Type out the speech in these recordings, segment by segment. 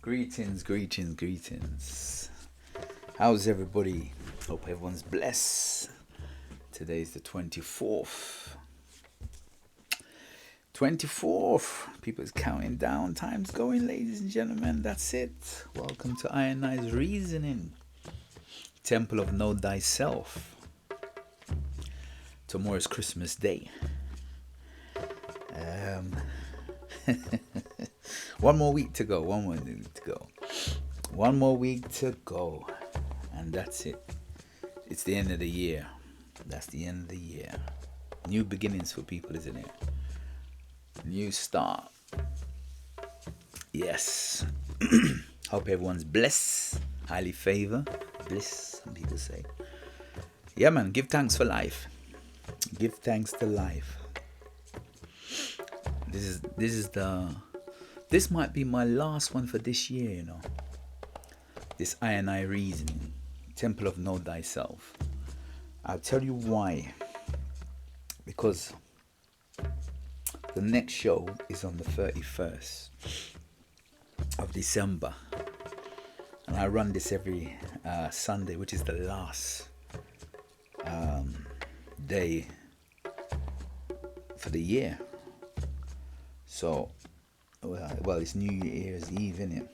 Greetings. How's everybody? Hope everyone's blessed. Today's the 24th. 24th. People's counting down. Time's going, ladies and gentlemen. That's it. Welcome to Ionized Reasoning. Temple of Know Thyself. Tomorrow's Christmas Day. One more week to go. And that's it. It's the end of the year. That's the end of the year. New beginnings for people, isn't it? New start. Yes. Hope everyone's blessed. Highly favored. Bliss, some people say. Yeah, man. Give thanks for life. Give thanks to life. This might be my last one for this year, you know. This I reasoning, Temple of Know Thyself. I'll tell you why. Because the next show is on the 31st of December. And I run this every Sunday, which is the last day for the year. So, well, it's New Year's Eve, innit?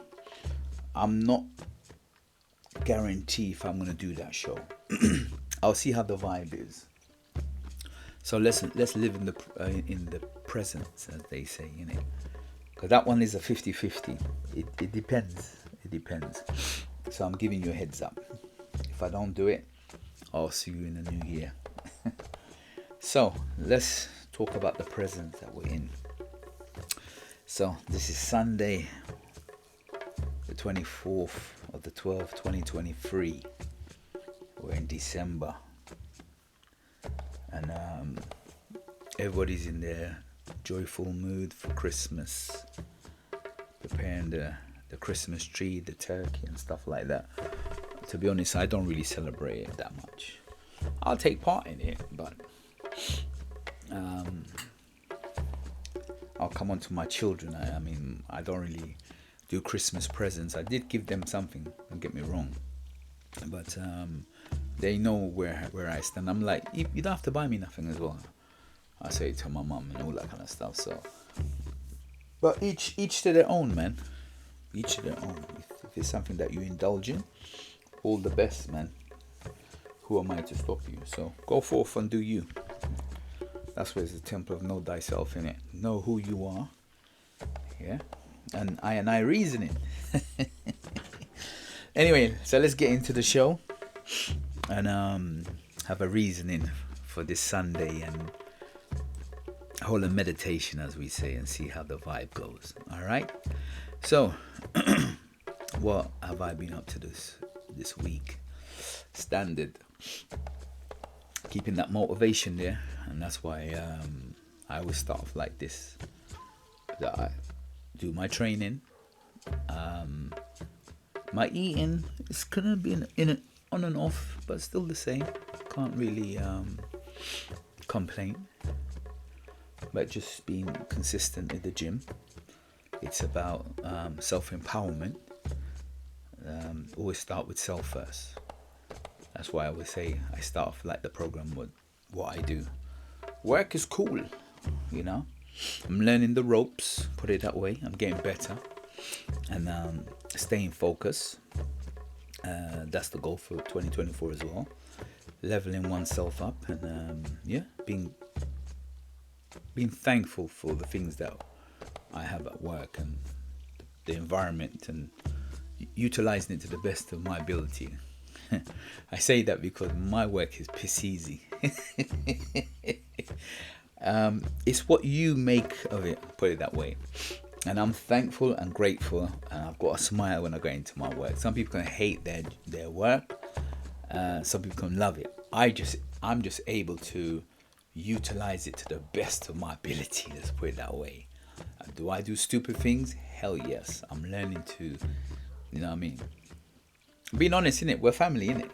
I'm not guaranteed if I'm gonna do that show. I'll see how the vibe is. So let's live in the present, as they say, innit? Because that one is a 50-50. It depends. So I'm giving you a heads up. If I don't do it, I'll see you in the new year. So let's talk about the present that we're in. So this is Sunday, the 24th of the 12th, 2023. We're in December. And everybody's in their joyful mood for Christmas. Preparing the Christmas tree, the turkey and stuff like that. To be honest, I don't really celebrate it that much. I'll take part in it, but I'll come on to my children. I mean, I don't really do Christmas presents. I did give them something, don't get me wrong. But they know where I stand. I'm like, you don't have to buy me nothing as well. I say it to my mum and all that kind of stuff. So, but each to their own, man. Each to their own. If it's something that you indulge in, all the best, man. Who am I to stop you? So go forth and do you. That's where it's the temple of know thyself in it. Know who you are. Yeah. And I reasoning. Anyway, so let's get into the show. And have a reasoning for this Sunday and hold a meditation, as we say, and see how the vibe goes. Alright? So what have I been up to this week? Standard. Keeping that motivation there, and that's why I always start off like this. That I do my training, my eating is gonna be in on and off, but still the same. Can't really complain. But just being consistent in the gym. It's about self-empowerment. Always start with self first. That's why I always say I start off like the program with what I do. Work is cool, you know. I'm learning the ropes, put it that way. I'm getting better. And staying focused. That's the goal for 2024 as well. Leveling oneself up and being thankful for the things that I have at work and the environment and utilizing it to the best of my ability. I say that because my work is piss easy. It's what you make of it, put it that way. And I'm thankful and grateful, and I've got a smile when I go into my work. Some people can hate their work, some people can love it. I'm just able to utilize it to the best of my ability, let's put it that way. Do I do stupid things? Hell yes. I'm learning to, you know what I mean? Being honest, innit? We're family, innit?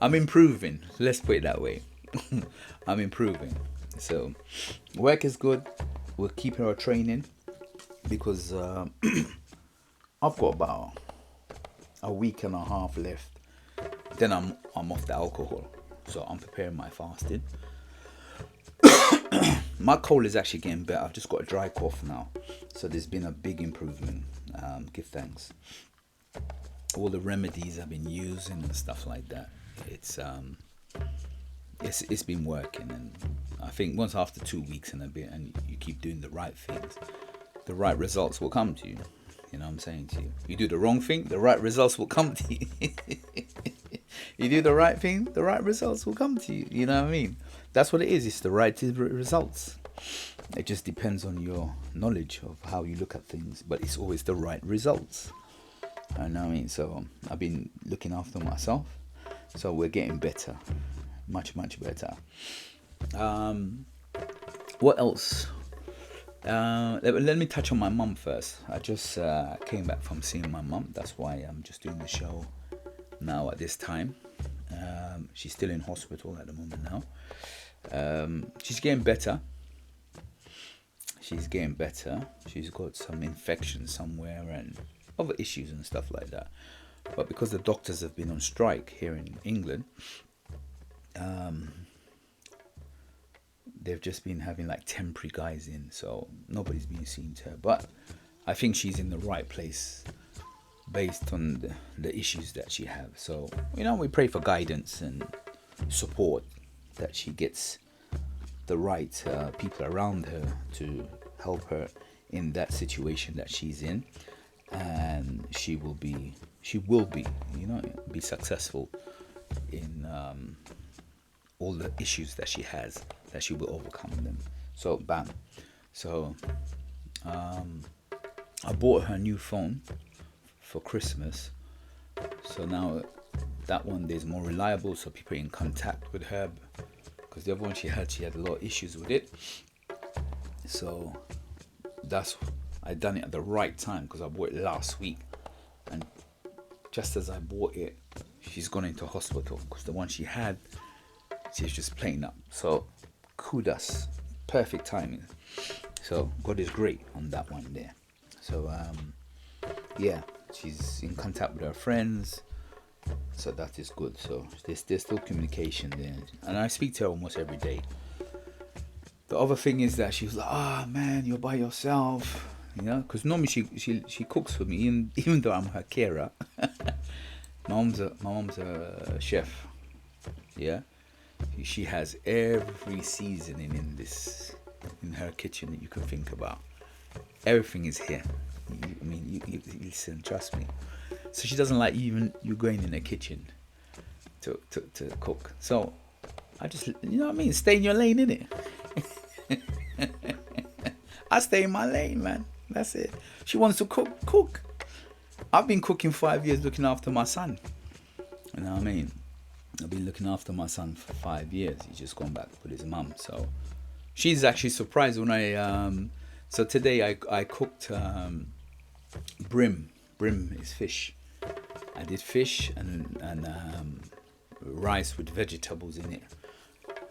I'm improving. Let's put it that way. I'm improving. So, work is good. We're keeping our training because I've got about a week and a half left. Then I'm off the alcohol, so I'm preparing my fasting. My cold is actually getting better. I've just got a dry cough now, so there's been a big improvement. Give thanks. All the remedies I've been using and stuff like that, it's been working, and I think once after 2 weeks and a bit, and you keep doing the right things, the right results will come to you. You know what I'm saying to you? You do the wrong thing, the right results will come to you. You do the right thing, the right results will come to you. You know what I mean? That's what it is. It's the right results. It just depends on your knowledge of how you look at things, but it's always the right results. You know what I mean? So I've been looking after myself, so we're getting better, much better. What else? Let me touch on my mum first. I just came back from seeing my mum. That's why I'm just doing the show now at this time. She's still in hospital at the moment now. She's getting better. She's got some infection somewhere and other issues and stuff like that. But because the doctors have been on strike here in England, they've just been having like temporary guys in, so nobody's been seen to her. But I think she's in the right place based on the issues that she has. So, we pray for guidance and support, that she gets the right people around her to help her in that situation that she's in, and she will be be successful in all the issues that she has, that she will overcome them. So bam. So I bought her a new phone for Christmas, so now that one is more reliable, so people are in contact with her, because the other one she had a lot of issues with it. So I done it at the right time, because I bought it last week, and just as I bought it, she's gone into hospital, because the one she had, she's just playing up. So kudos, perfect timing. So God is great on that one there. So yeah, she's in contact with her friends, so that is good. So there's still communication there, and I speak to her almost every day. The other thing is that she was like, man, you're by yourself, because normally she cooks for me, even though I'm her carer. my mom's a chef. Yeah, she has every seasoning in her kitchen that you can think about. Everything is here. You listen, trust me. So she doesn't like even you going in the kitchen to cook. So I just, stay in your lane, innit? I stay in my lane, man. That's it. She wants to cook. I've been cooking 5 years, looking after my son. You know what I mean? I've been looking after my son for 5 years. He's just gone back with his mum. So she's actually surprised when so today I cooked brim. Brim is fish. I did fish and rice with vegetables in it.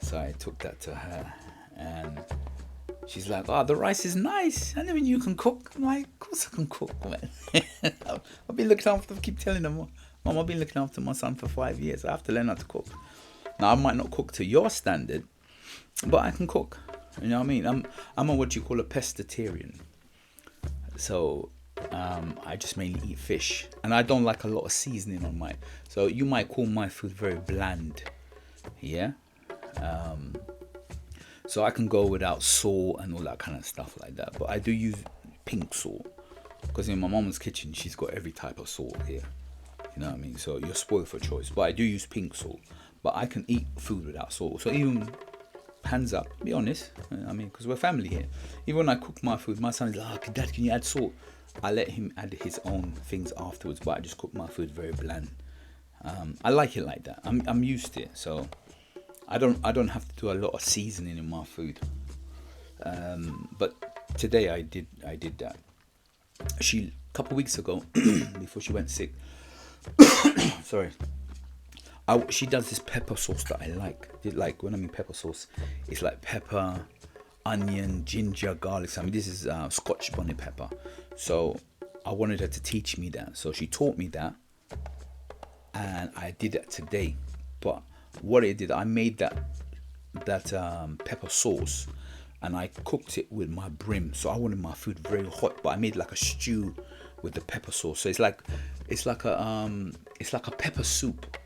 So I took that to her, and she's like, "Oh, the rice is nice. I never knew you can cook." I'm like, "Of course I can cook, man." I've been looking after. Keep telling them, "Mom, I've been looking after my son for 5 years. I have to learn how to cook." Now I might not cook to your standard, but I can cook. You know what I mean? I'm a what you call a pescatarian. So I just mainly eat fish, and I don't like a lot of seasoning on mine. So you might call my food very bland, yeah. So I can go without salt and all that kind of stuff like that. But I do use pink salt, because in my mom's kitchen she's got every type of salt here. You know what I mean? So you're spoiled for choice. But I do use pink salt. But I can eat food without salt. So even hands up, be honest. I mean, because we're family here. Even when I cook my food, my son is like, "Dad, can you add salt?" I let him add his own things afterwards, but I just cook my food very bland. I like it like that. I'm used to it, so I don't have to do a lot of seasoning in my food. But today I did that. A couple weeks ago, before she went sick, sorry. She does this pepper sauce that I like. Like, when I mean pepper sauce, it's like pepper, onion, ginger, garlic. I mean, this is Scotch bonnet pepper. So I wanted her to teach me that. So she taught me that, and I did that today. But what I did, I made that pepper sauce, and I cooked it with my brim. So I wanted my food very hot, but I made like a stew with the pepper sauce. So it's like a pepper soup.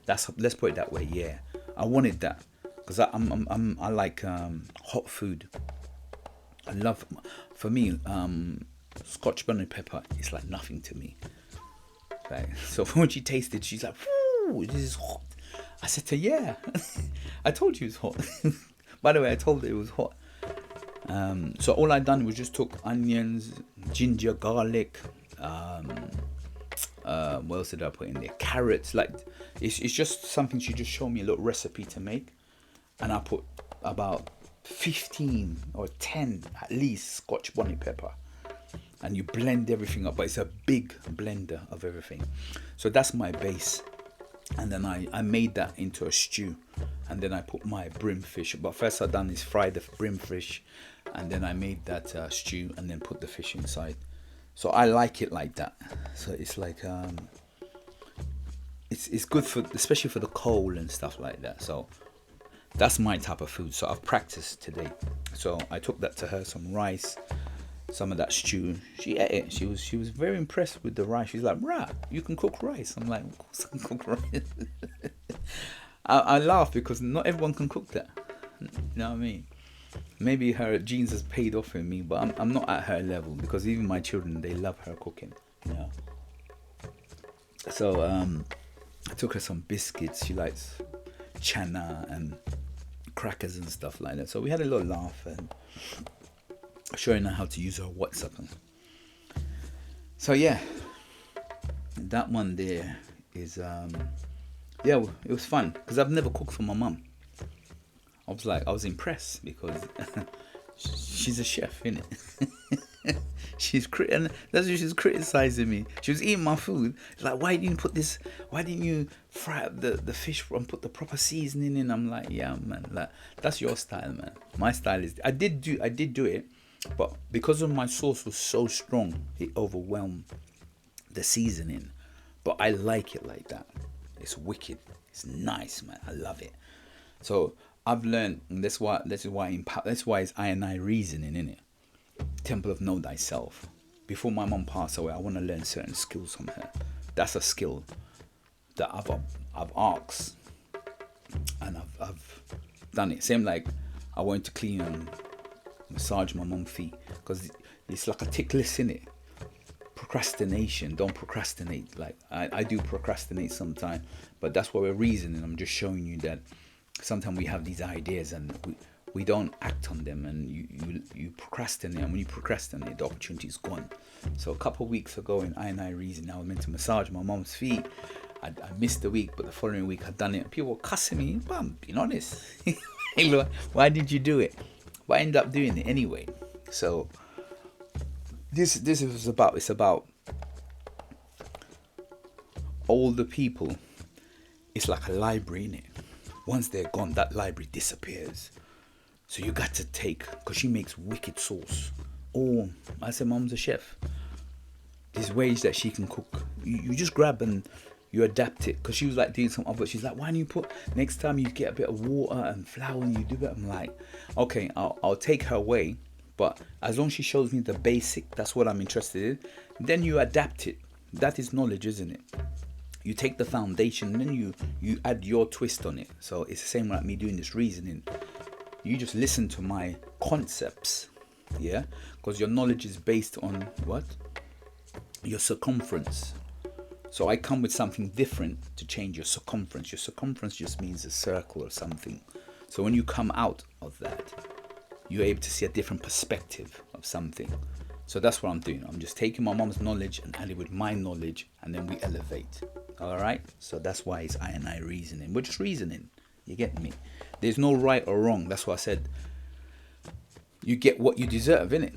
Let's put it that way. Yeah, I wanted that because I like hot food. I love, for me, Scotch bonnet pepper is like nothing to me. Right? So when she tasted, she's like, "Ooh, this is hot." I said to her, "Yeah, I told you it's hot." By the way, I told her it was hot. So all I done was just took onions, ginger, garlic. What else did I put in there? Carrots. Like it's just something she just showed me a little recipe to make, and I put about 15 or 10 at least Scotch bonnet pepper, and you blend everything up. But it's a big blender of everything. So that's my base. And then I made that into a stew, and then I put my brim fish. But first I done is fry the brim fish, and then I made that stew, and then put the fish inside. So I like it like that. So it's like it's good for, especially for the cold and stuff like that. So that's my type of food. So I've practiced today. So I took that to her, some rice, some of that stew. She ate it. She was very impressed with the rice. She's like, "Rah, you can cook rice." I'm like, "Of course I can cook rice." I laugh because not everyone can cook that. You know what I mean? Maybe her genes has paid off in me, but I'm not at her level, because even my children, they love her cooking. You know. So I took her some biscuits. She likes chana and crackers and stuff like that. So we had a little laugh and showing her how to use her WhatsApp. So yeah, that one there is yeah, it was fun because I've never cooked for my mum. I was impressed because she's a chef, innit? And that's why she's criticizing me. She was eating my food. She's like, "Why didn't you put this? Why didn't you fry up the fish and put the proper seasoning in?" I'm like, "Yeah, man, like that's your style, man. My style is I did do it, but because of my sauce was so strong, it overwhelmed the seasoning. But I like it like that. It's wicked. It's nice, man. I love it. So I've learned, and that's why it's I and I reasoning, innit? Temple of Know Thyself. Before my mum passed away, I want to learn certain skills from her. That's a skill that I've asked, and I've done it. Same like I wanted to clean and massage my mum's feet, because it's like a tick list, innit? Procrastination. Don't procrastinate. Like I do procrastinate sometimes, but that's why we're reasoning. I'm just showing you that sometimes we have these ideas and we don't act on them, and you procrastinate, and when you procrastinate, the opportunity is gone. So a couple of weeks ago in I Reason, I was meant to massage my mom's feet. I missed the week, but the following week I'd done it. People were cussing me, but I'm being honest. Why did you do it? But I ended up doing it anyway. So this is about older people. It's like a library, innit? Once they're gone, that library disappears. So you got to take, because she makes wicked sauce. Or I said, Mom's a chef. There's ways that she can cook. You just grab and you adapt it. Because she was like doing some other. She's like, why don't you put, next time you get a bit of water and flour and you do it. I'm like, okay, I'll take her way. But as long as she shows me the basic, that's what I'm interested in. Then you adapt it. That is knowledge, isn't it? You take the foundation and then you add your twist on it. So it's the same like me doing this reasoning. You just listen to my concepts, yeah? Because your knowledge is based on what? Your circumference. So I come with something different to change your circumference. Your circumference just means a circle or something. So when you come out of that, you're able to see a different perspective of something. So that's what I'm doing. I'm just taking my mom's knowledge and adding with my knowledge, and then we elevate. All right? So that's why it's I and I reasoning. We're just reasoning. You get me? There's no right or wrong. That's why I said you get what you deserve, innit?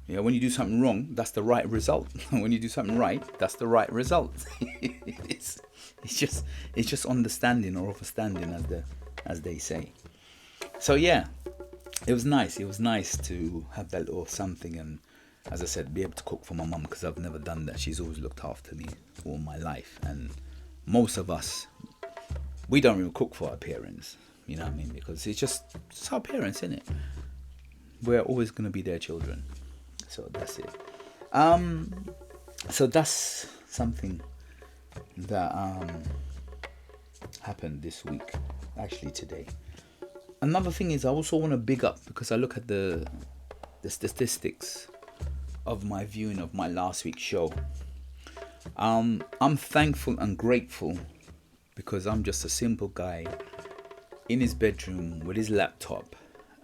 Yeah, when you do something wrong, that's the right result. When you do something right, that's the right result. it's just understanding or overstanding, as they say. So yeah, it was nice. It was nice to have that little something, and as I said, be able to cook for my mum, because I've never done that. She's always looked after me all my life, and most of us, we don't even cook for our parents, you know what I mean, because it's our parents, isn't it? We're always going to be their children, so that's it. So that's something that happened this week, actually today. Another thing is, I also want to big up, because I look at the statistics of my viewing of my last week's show. I'm thankful and grateful, because I'm just a simple guy in his bedroom with his laptop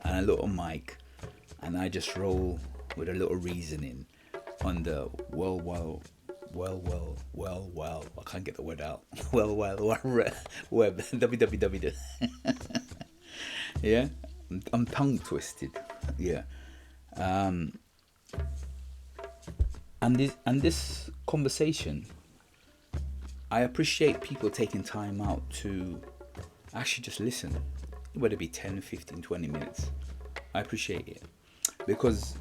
and a little mic, and I just roll with a little reasoning on the well, I can't get the word out. Web, www. Yeah, I'm tongue twisted. Yeah, and this conversation, I appreciate people taking time out to actually just listen, whether it be 10, 15, 20 minutes. I appreciate it, because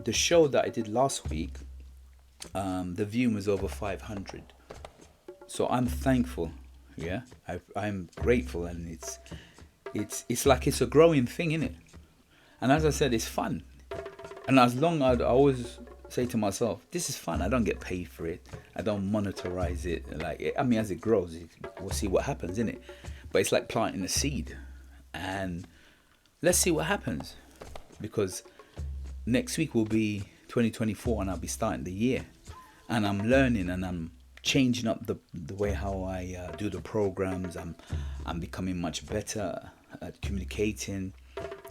the show that I did last week, the view was over 500. So I'm thankful. Yeah, I'm grateful, and it's like it's a growing thing, innit? And as I said, it's fun. And as long as I always say to myself, this is fun. I don't get paid for it. I don't monetize it. Like, I mean, as it grows, we'll see what happens, innit? But it's like planting a seed, and let's see what happens, because next week will be 2024, and I'll be starting the year, and I'm learning, and I'm changing up the way how I do the programs. I'm becoming much better at communicating.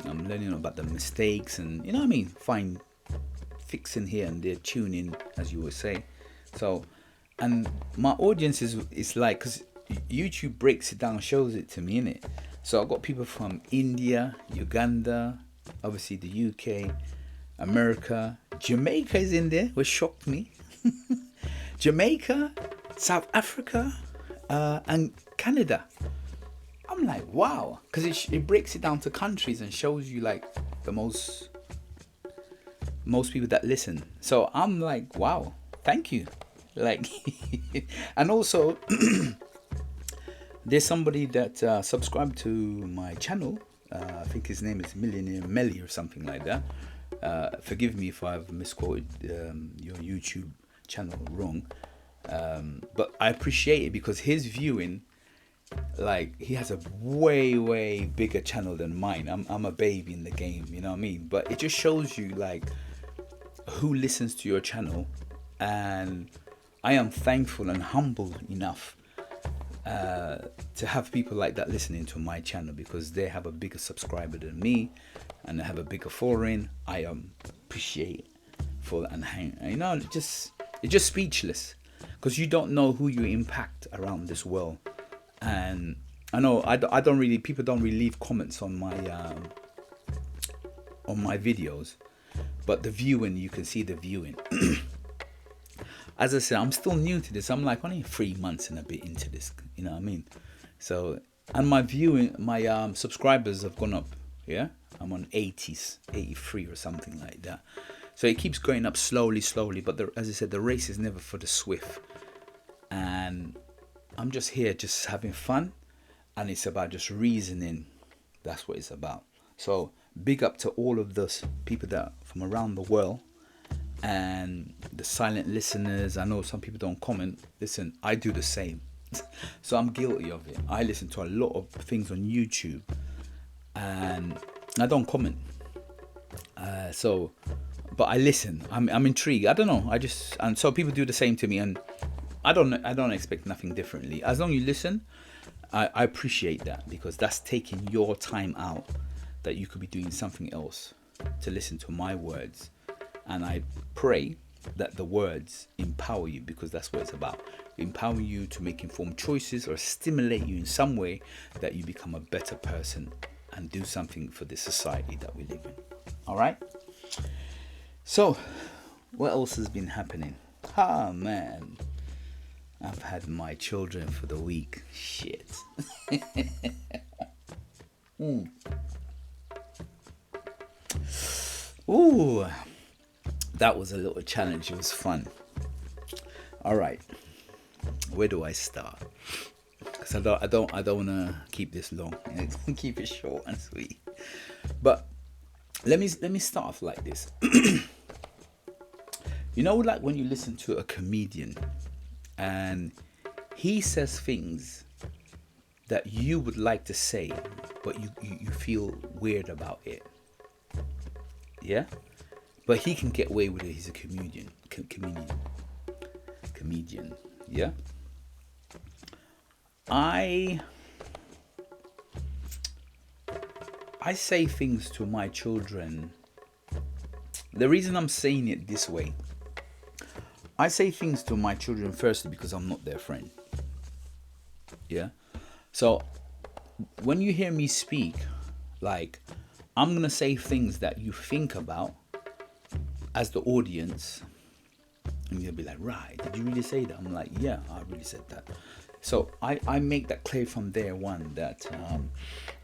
I'm learning about the mistakes, and you know what I mean, fixing here and there, tuning, as you would say. So, and my audience is like, because YouTube breaks it down, shows it to me, innit? So I've got people from India, Uganda, obviously the UK, America, Jamaica is in there, which shocked me. Jamaica, South Africa, and Canada. I'm like, wow, because it breaks it down to countries and shows you like the most people that listen. So I'm like, wow, thank you. Like, and also there's somebody that subscribed to my channel. I think his name is Millionaire Melly or something like that. Forgive me if I've misquoted your YouTube channel wrong, but I appreciate it, because his viewing, like, he has a way bigger channel than mine. I'm a baby in the game, you know what I mean? But it just shows you like who listens to your channel, and I am thankful and humble enough to have people like that listening to my channel, because they have a bigger subscriber than me, and they have a bigger following. I appreciate for that, and you know, it's just speechless, because you don't know who you impact around this world. And I know people don't really leave comments on my videos, but the viewing, you can see the viewing. As I said, I'm still new to this. I'm like only 3 months and a bit into this, you know what I mean? So, and my subscribers have gone up. Yeah, I'm on 80s, 83 or something like that. So it keeps going up slowly, but as I said, the race is never for the swift. And I'm just here, just having fun, and it's about just reasoning. That's what it's about. So big up to all of those people that from around the world, and the silent listeners. I know some people don't comment. Listen, I do the same. So I'm guilty of it. I listen to a lot of things on YouTube, and I don't comment. But I listen. I'm intrigued. I don't know. And so people do the same to me, and I don't expect nothing differently. As long as you listen, I appreciate that, because that's taking your time out that you could be doing something else to listen to my words. And I pray that the words empower you, because that's what it's about. Empower you to make informed choices, or stimulate you in some way that you become a better person and do something for the society that we live in. All right? So, what else has been happening? Man. I've had my children for the week. Shit. Ooh. that was a little challenge. It was fun. All right, where do I start? Because I don't want to keep this long. Keep it short and sweet. But let me start off like this. You know, like when you listen to a comedian and he says things that you would like to say, but you feel weird about it. Yeah? But he can get away with it. He's a comedian. Comedian. Yeah? I say things to my children. The reason I'm saying it this way, I say things to my children firstly because I'm not their friend. Yeah? So when you hear me speak, like, I'm going to say things that you think about as the audience, and you'll be like, right, did you really say that? I'm like, yeah, I really said that. So I make that clear from day one that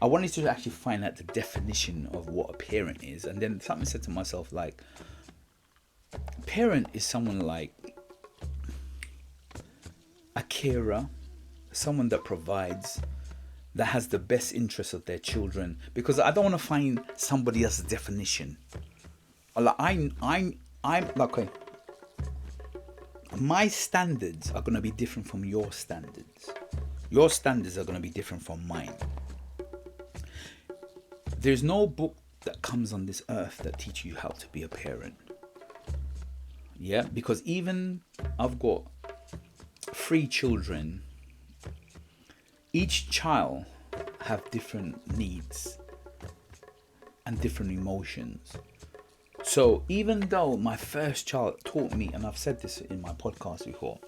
I wanted to actually find out the definition of what a parent is. And then something said to myself, like, parent is someone like a carer, someone that provides, that has the best interest of their children. Because I don't want to find somebody else's definition. Like I'm like, okay, my standards are going to be different from your standards. Your standards are going to be different from mine. There's no book that comes on this earth that teaches you how to be a parent. Yeah, because even I've got 3 children. Each child have different needs and different emotions. So even though my first child taught me, and I've said this in my podcast before,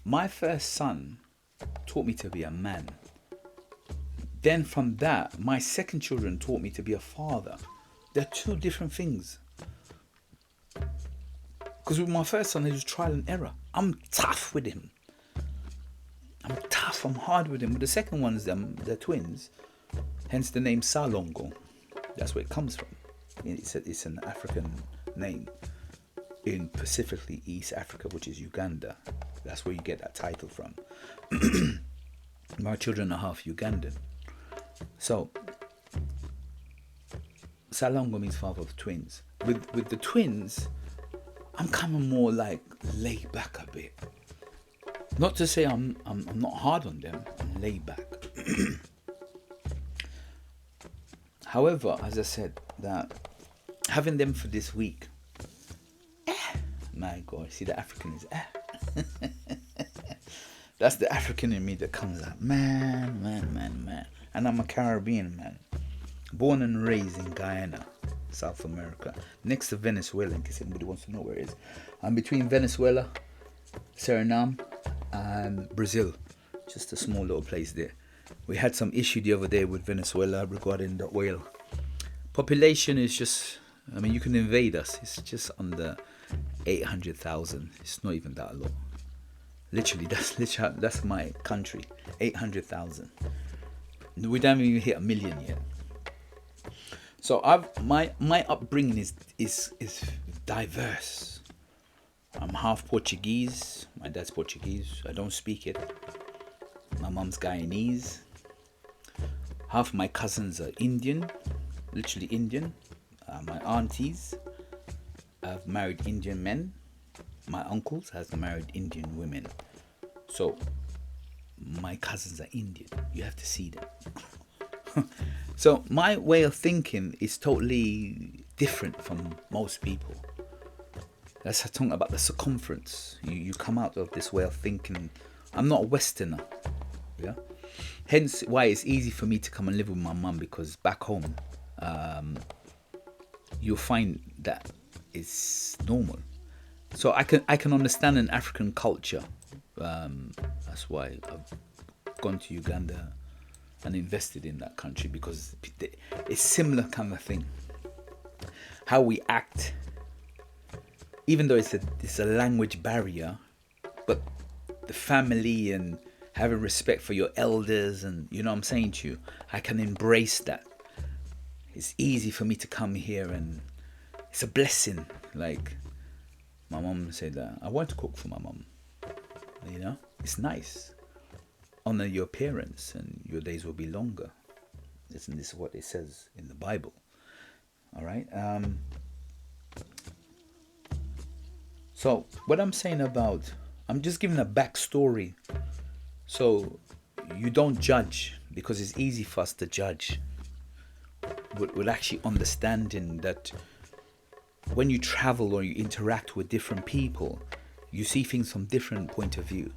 my first son taught me to be a man. Then from that, my second children taught me to be a father. They're 2 different things. Because with my first son, it was trial and error. I'm tough with him. I'm hard with him. With the second ones, they're twins. Hence the name Salongo. That's where it comes from. It's an African name in specifically East Africa, which is Uganda. That's where you get that title from. My children are half Ugandan. So Salongo means father of twins. With the twins, I'm kind of more like laid back a bit. Not to say I'm not hard on them. I'm laid back. However, as I said, that having them for this week, my God, see the African is That's the African in me that comes out. Man. And I'm a Caribbean man. Born and raised in Guyana, South America. Next to Venezuela, in case anybody wants to know where it is. I'm between Venezuela, Suriname, and Brazil. Just a small little place there. We had some issue the other day with Venezuela regarding the oil. Population is just, I mean, you can invade us. It's just under 800,000. It's not even that a lot. Literally, that's my country. 800,000. We don't even hit 1 million yet. So my upbringing is diverse. I'm half Portuguese. My dad's Portuguese. I don't speak it. My mum's Guyanese. Half my cousins are Indian, literally Indian. My aunties have married Indian men. My uncles has married Indian women. So my cousins are Indian. You have to see them. So my way of thinking is totally different from most people. That's talking about the circumference. You come out of this way of thinking. I'm not a Westerner. Yeah. Hence why it's easy for me to come and live with my mum, because back home, you'll find that it's normal. So I can understand an African culture. That's why I've gone to Uganda and invested in that country, because it's similar kind of thing. How we act, even though it's a language barrier, but the family and having respect for your elders, and you know what I'm saying to you, I can embrace that. It's easy for me to come here, and it's a blessing. Like, My mom said that I want to cook for my mom. It's nice. Honor your parents and your days will be longer. Isn't this what it says in the Bible? All right. So what I'm saying about, I'm just giving a backstory. So you don't judge, because it's easy for us to judge. We're actually understanding that when you travel or you interact with different people, you see things from different point of view.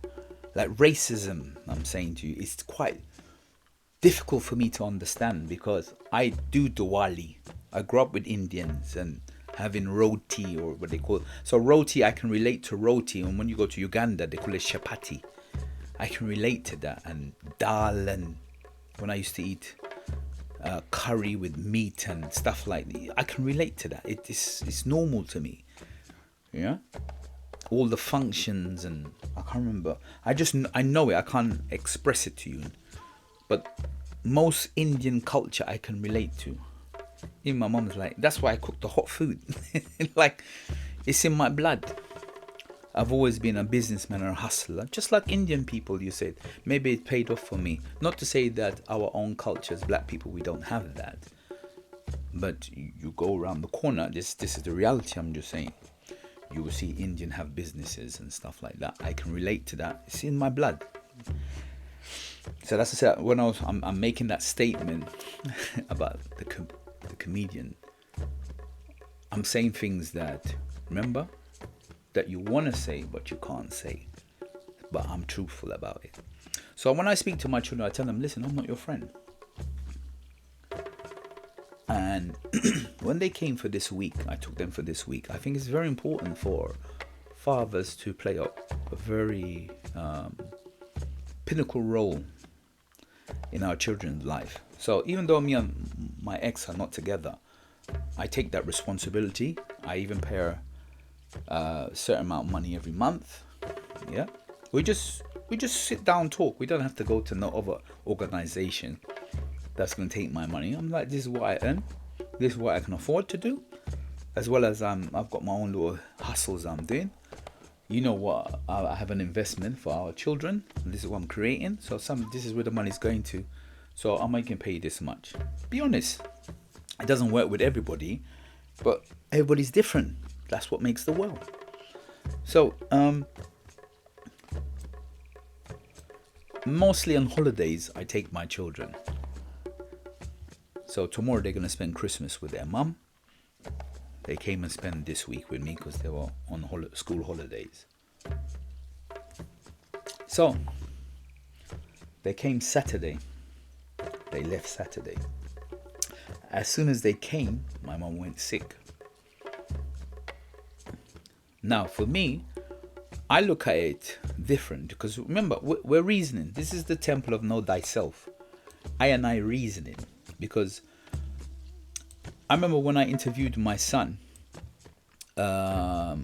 Like racism, I'm saying to you, it's quite difficult for me to understand, because I do Diwali. I grew up with Indians and having roti, or what they call it. So roti, I can relate to roti, and when you go to Uganda, they call it chapati. I can relate to that. And dal, and when I used to eat curry with meat and stuff like that, I can relate to that. It's normal to me. Yeah, all the functions, and I can't remember. I know it. I can't express it to you, but most Indian culture I can relate to. Even my mom's like, that's why I cook the hot food. Like, it's in my blood. I've always been a businessman or a hustler, just like Indian people, you said. Maybe it paid off for me. Not to say that our own cultures, black people, we don't have that. But you go around the corner, this is the reality, I'm just saying. You will see Indian have businesses and stuff like that. I can relate to that. It's in my blood. So that's I said, when I'm making that statement about the comedian, I'm saying things that, remember, that you want to say but you can't say, but I'm truthful about it. So when I speak to my children, I tell them, listen, I'm not your friend. And when they came for this week, I took them for this week. I think it's very important for fathers to play a very pinnacle role in our children's life. So even though me and my ex are not together, I take that responsibility. I even pay her a certain amount of money every month. Yeah, we just sit down and talk. We don't have to go to no other organization that's going to take my money. I'm like, this is what I earn, this is what I can afford to do, as well as I've got my own little hustles I'm doing. You know what, I have an investment for our children, and this is what I'm creating. So this is where the money's going to. So I'm making pay this much. Be honest, it doesn't work with everybody, but everybody's different. That's what makes the world. So mostly on holidays, I take my children. So tomorrow they're going to spend Christmas with their mum. They came and spent this week with me because they were on school holidays. So they came Saturday. They left Saturday. As soon as they came, my mum went sick. Now, for me, I look at it different, because remember, we're reasoning. This is the temple of know thyself. I reasoning, because I remember when I interviewed my son, a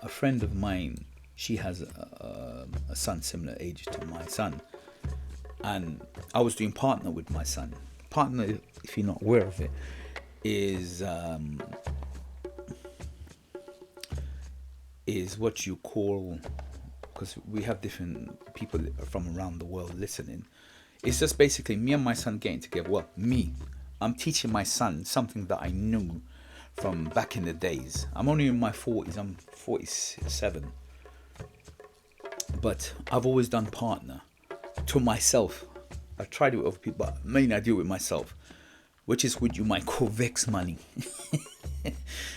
friend of mine, she has a son similar age to my son, and I was doing partner with my son. Partner, if you're not aware of it, is what you call, because we have different people from around the world listening. It's just basically me and my son getting together. Well, I'm teaching my son something that I knew from back in the days. I'm only in my 40s. I'm 47. But I've always done partner to myself. I've tried it with other people, but mainly I do it with myself, which is what you might call vex money.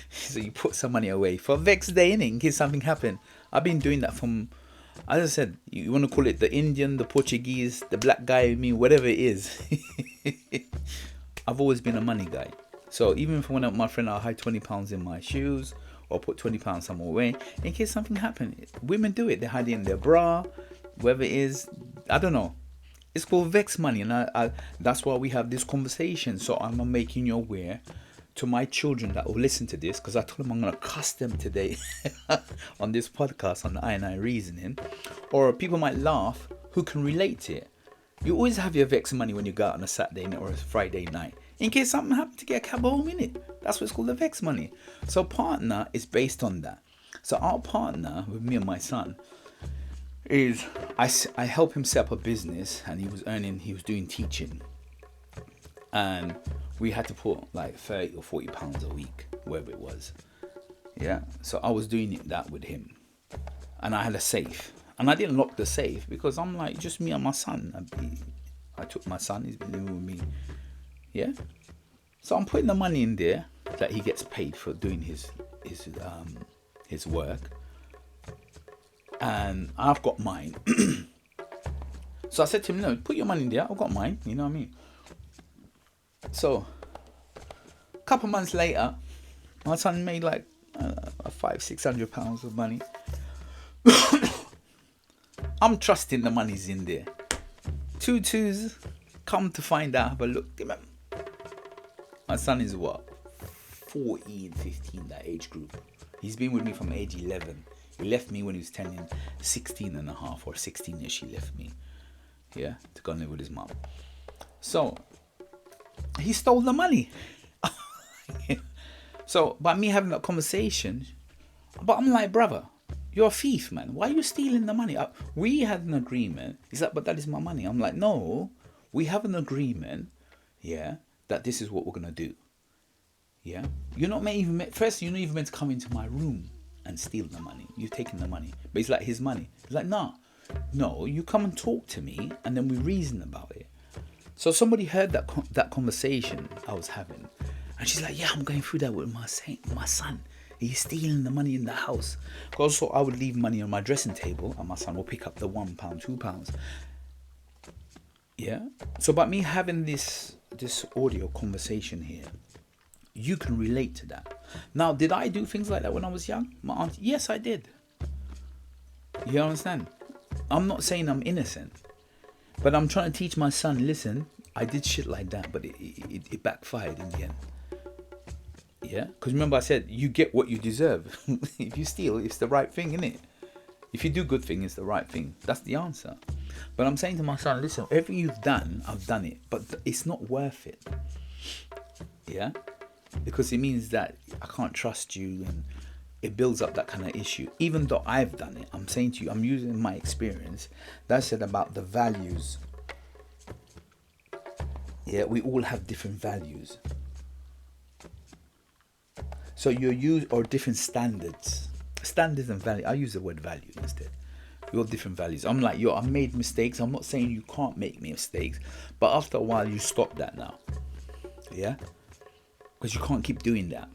So you put some money away for vex day, innit, in case something happen. I've been doing that from, as I said, you want to call it the Indian, the Portuguese, the black guy in me, whatever it is. I've always been a money guy. So even if when my friend, I'll hide £20 in my shoes or put £20 somewhere away in case something happen. Women do it. They hide it in their bra, whatever it is. I don't know. It's called vex money, and I that's why we have this conversation. So I'm making you aware to my children that will listen to this, because I told them I'm going to cuss them today on this podcast on the I reasoning. Or people might laugh who can relate to it. You always have your vex money when you go out on a Saturday night or a Friday night, in case something happened to get a cab home, innit? That's what's called the vex money. So partner is based on that. So our partner with me and my son is I help him set up a business, and he was doing teaching, and we had to put like 30 or 40 pounds a week, wherever it was. Yeah, so I was doing that with him, and I had a safe, and I didn't lock the safe because I'm like, just me and my son. I took my son, he's been living with me. Yeah, so I'm putting the money in there that he gets paid for doing his work, and I've got mine. So I said to him, no, put your money in there, I've got mine, you know what I mean? So a couple months later, my son made like £500-600 of money. I'm trusting the money's in there. 2 twos, come to find out, have a look. My son is what? 14, 15, that age group. He's been with me from age 11. He left me when he was 16 and a half, or 16ish he left me. Yeah, to go and live with his mom. So, he stole the money. So, by me having that conversation, but I'm like, brother, you're a thief, man. Why are you stealing the money? We had an agreement. He's like, but that is my money. I'm like, no, we have an agreement, yeah, that this is what we're going to do. Yeah, you're not even meant to come into my room and steal the money. You've taken the money, but it's like his money. He's like, no, you come and talk to me, and then we reason about it. So somebody heard that conversation I was having, and she's like, yeah, I'm going through that with my son. He's stealing the money in the house. Also, I would leave money on my dressing table, and my son will pick up the £1, £2. Yeah. So by me having this audio conversation here, you can relate to that. Now, did I do things like that when I was young? My aunt, yes, I did. You understand? I'm not saying I'm innocent, but I'm trying to teach my son, listen, I did shit like that, but it backfired in the end. Yeah, because remember I said, you get what you deserve. If you steal, it's the right thing, innit? If you do good thing, it's the right thing. That's the answer. But I'm saying to my son, listen, everything you've done, I've done it, but it's not worth it. Yeah, because it means that I can't trust you, and it builds up that kind of issue. Even though I've done it, I'm saying to you, I'm using my experience. That's it about the values. Yeah, we all have different values. So you use or different standards and value. I use the word value instead. You have different values. I'm like, I made mistakes. I'm not saying you can't make mistakes, but after a while you stop that now. Yeah, because you can't keep doing that.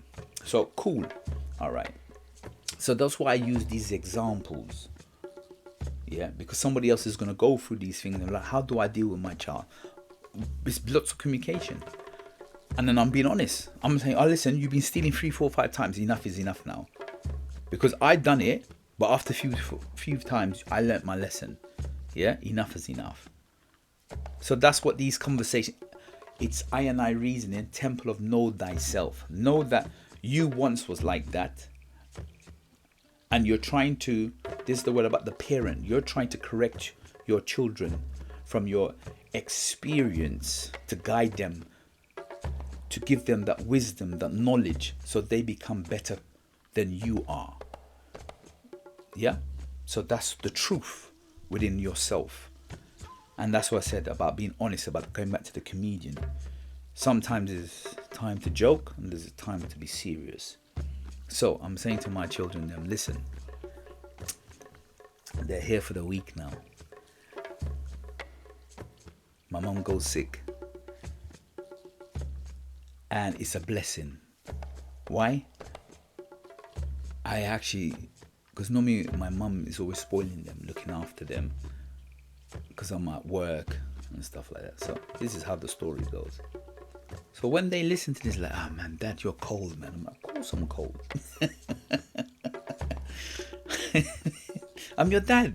So cool. All right. So that's why I use these examples. Yeah, because somebody else is gonna go through these things and like, how do I deal with my child? It's lots of communication. And then I'm being honest. I'm saying, oh, listen, you've been stealing 3, 4, 5 times. Enough is enough now. Because I done it, but after a few times, I learnt my lesson. Yeah, enough is enough. So that's what these conversations, it's I and I reasoning, temple of know thyself. Know that you once was like that. And you're trying to, this is the word about the parent. You're trying to correct your children from your experience to guide them, to give them that wisdom, that knowledge, so they become better than you are. Yeah? So that's the truth within yourself. And that's what I said about being honest, about going back to the comedian. Sometimes there's time to joke and there's a time to be serious. So I'm saying to my children, listen, they're here for the week now. My mom goes sick. And it's a blessing. Why? Because normally my mum is always spoiling them, looking after them, because I'm at work and stuff like that. So this is how the story goes. So when they listen to this, like, oh man, Dad, you're cold, man. I'm like, of course I'm cold. I'm your dad.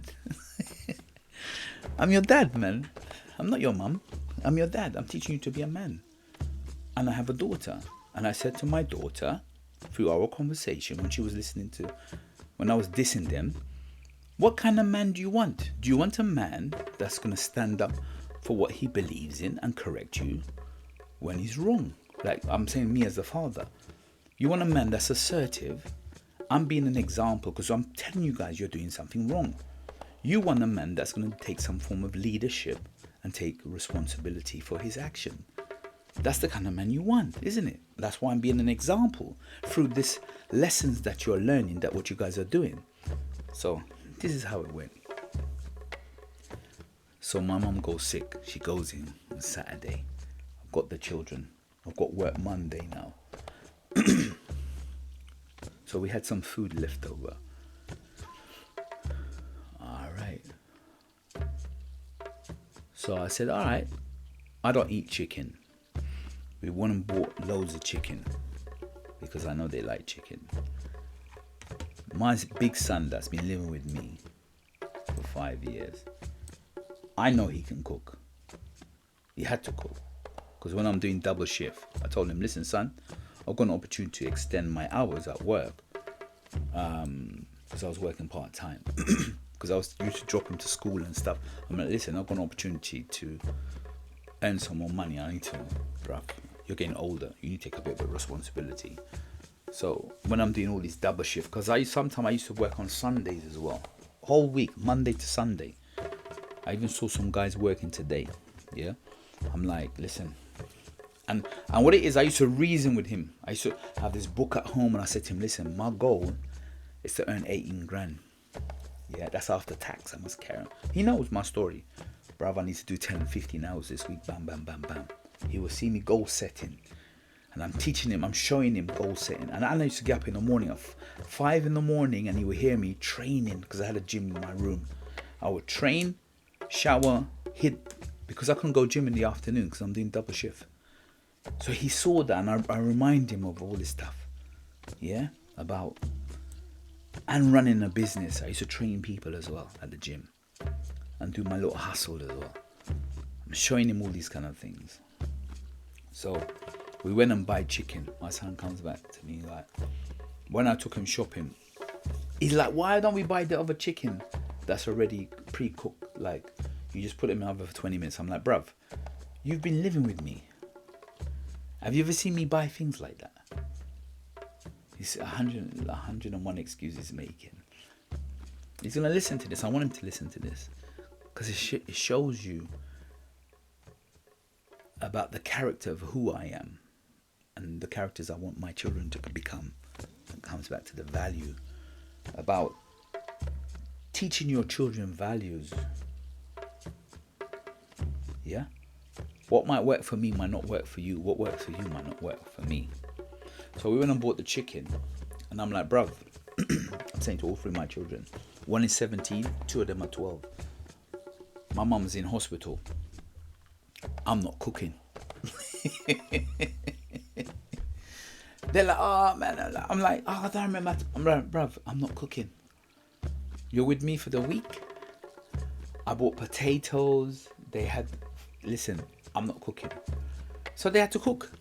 I'm your dad, man. I'm not your mum. I'm your dad. I'm teaching you to be a man. And I have a daughter. And I said to my daughter, through our conversation, when I was dissing them, what kind of man do you want? Do you want a man that's going to stand up for what he believes in and correct you when he's wrong? Like I'm saying, me as a father. You want a man that's assertive I'm being an example because I'm telling you guys you're doing something wrong. You want a man that's going to take some form of leadership and take responsibility for his action. That's the kind of man you want, isn't it? That's why I'm being an example through this lessons that you're learning, that what you guys are doing. So this is how it went. So my mum goes sick. She goes in on Saturday. I've got the children. I've got work Monday now. So we had some food left over. All right. So I said, all right, I don't eat chicken. We went and bought loads of chicken because I know they like chicken. My big son that's been living with me for 5 years, I know he can cook. He had to cook. Because when I'm doing double shift, I told him, listen, son, I've got an opportunity to extend my hours at work. Because I was working part-time. Because I was used to drop him to school and stuff. I'm like, listen, I've got an opportunity to earn some more money. I need to, bruv, you're getting older. You need to take a bit of a responsibility. So when I'm doing all these double shifts, because sometimes I used to work on Sundays as well. Whole week, Monday to Sunday. I even saw some guys working today. Yeah. I'm like, listen. And what it is, I used to reason with him. I used to have this book at home and I said to him, listen, my goal is to earn 18 grand. Yeah, that's after tax. I must carry on. He knows my story. Bruv, I need to do 10, 15 hours this week. Bam, bam, bam, bam. He will see me goal setting. And I'm teaching him, I'm showing him goal setting. And I used to get up in the morning at 5 in the morning and he would hear me training because I had a gym in my room. I would train, shower, hit, because I couldn't go gym in the afternoon because I'm doing double shift. So he saw that and I remind him of all this stuff. Yeah, about, and running a business. I used to train people as well at the gym and do my little hustle as well. I'm showing him all these kind of things. So we went and buy chicken. My son comes back to me like, when I took him shopping, he's like, why don't we buy the other chicken that's already pre-cooked? Like, you just put it in the oven for 20 minutes. I'm like, bruv, you've been living with me. Have you ever seen me buy things like that? He's 101 excuses making. He's going to listen to this. I want him to listen to this. Because it shows you about the character of who I am. And the characters I want my children to become. It comes back to the value. About teaching your children values. Yeah? What might work for me might not work for you. What works for you might not work for me. So we went and bought the chicken. And I'm like, bruv, I'm saying to all three of my children, one is 17, two of them are 12. My mum's in hospital. I'm not cooking. They're like, oh man. I'm like, oh, I don't remember. I'm like, bruv, I'm not cooking. You're with me for the week? I bought potatoes. They had, listen, I'm not cooking. So they had to cook.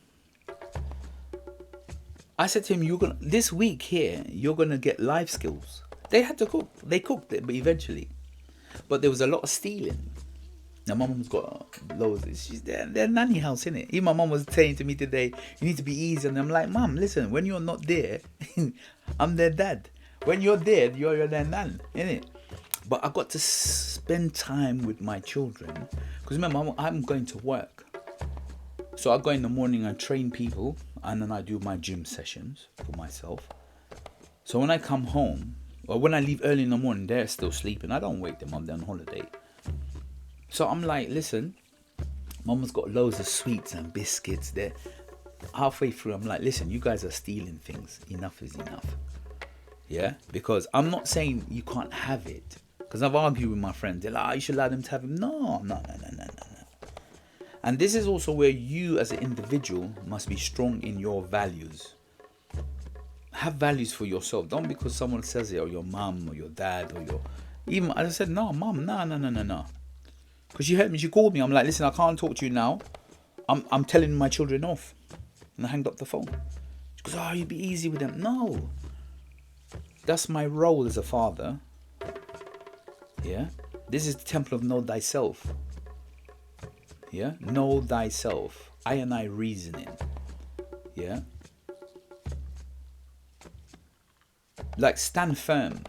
I said to him, this week here, you're going to get life skills. They had to cook. They cooked it, but eventually. But there was a lot of stealing. Now, my mum's got loads. She's their nanny house, innit? Even my mum was saying to me today, you need to be easy. And I'm like, Mum, listen, when you're not there, I'm their dad. When you're there, you're their nan, innit? But I got to spend time with my children. Because remember, I'm going to work. So I go in the morning and train people. And then I do my gym sessions for myself. So when I come home, or when I leave early in the morning, they're still sleeping. I don't wake them up, they're on holiday. So I'm like, listen, Mama's got loads of sweets and biscuits there. Halfway through, I'm like, listen, you guys are stealing things. Enough is enough. Yeah? Because I'm not saying you can't have it. Because I've argued with my friends. They're like, you should allow them to have it. No. And this is also where you as an individual must be strong in your values. Have values for yourself. Don't because someone says it, or your mum, or your dad, or your... Even, as I said, no, mum, no. Because she heard me, she called me. I'm like, listen, I can't talk to you now. I'm telling my children off. And I hanged up the phone. She goes, oh, you be easy with them. No. That's my role as a father. Yeah. This is the temple of know thyself. Yeah. Know thyself. I and I reasoning. Yeah. Like, stand firm.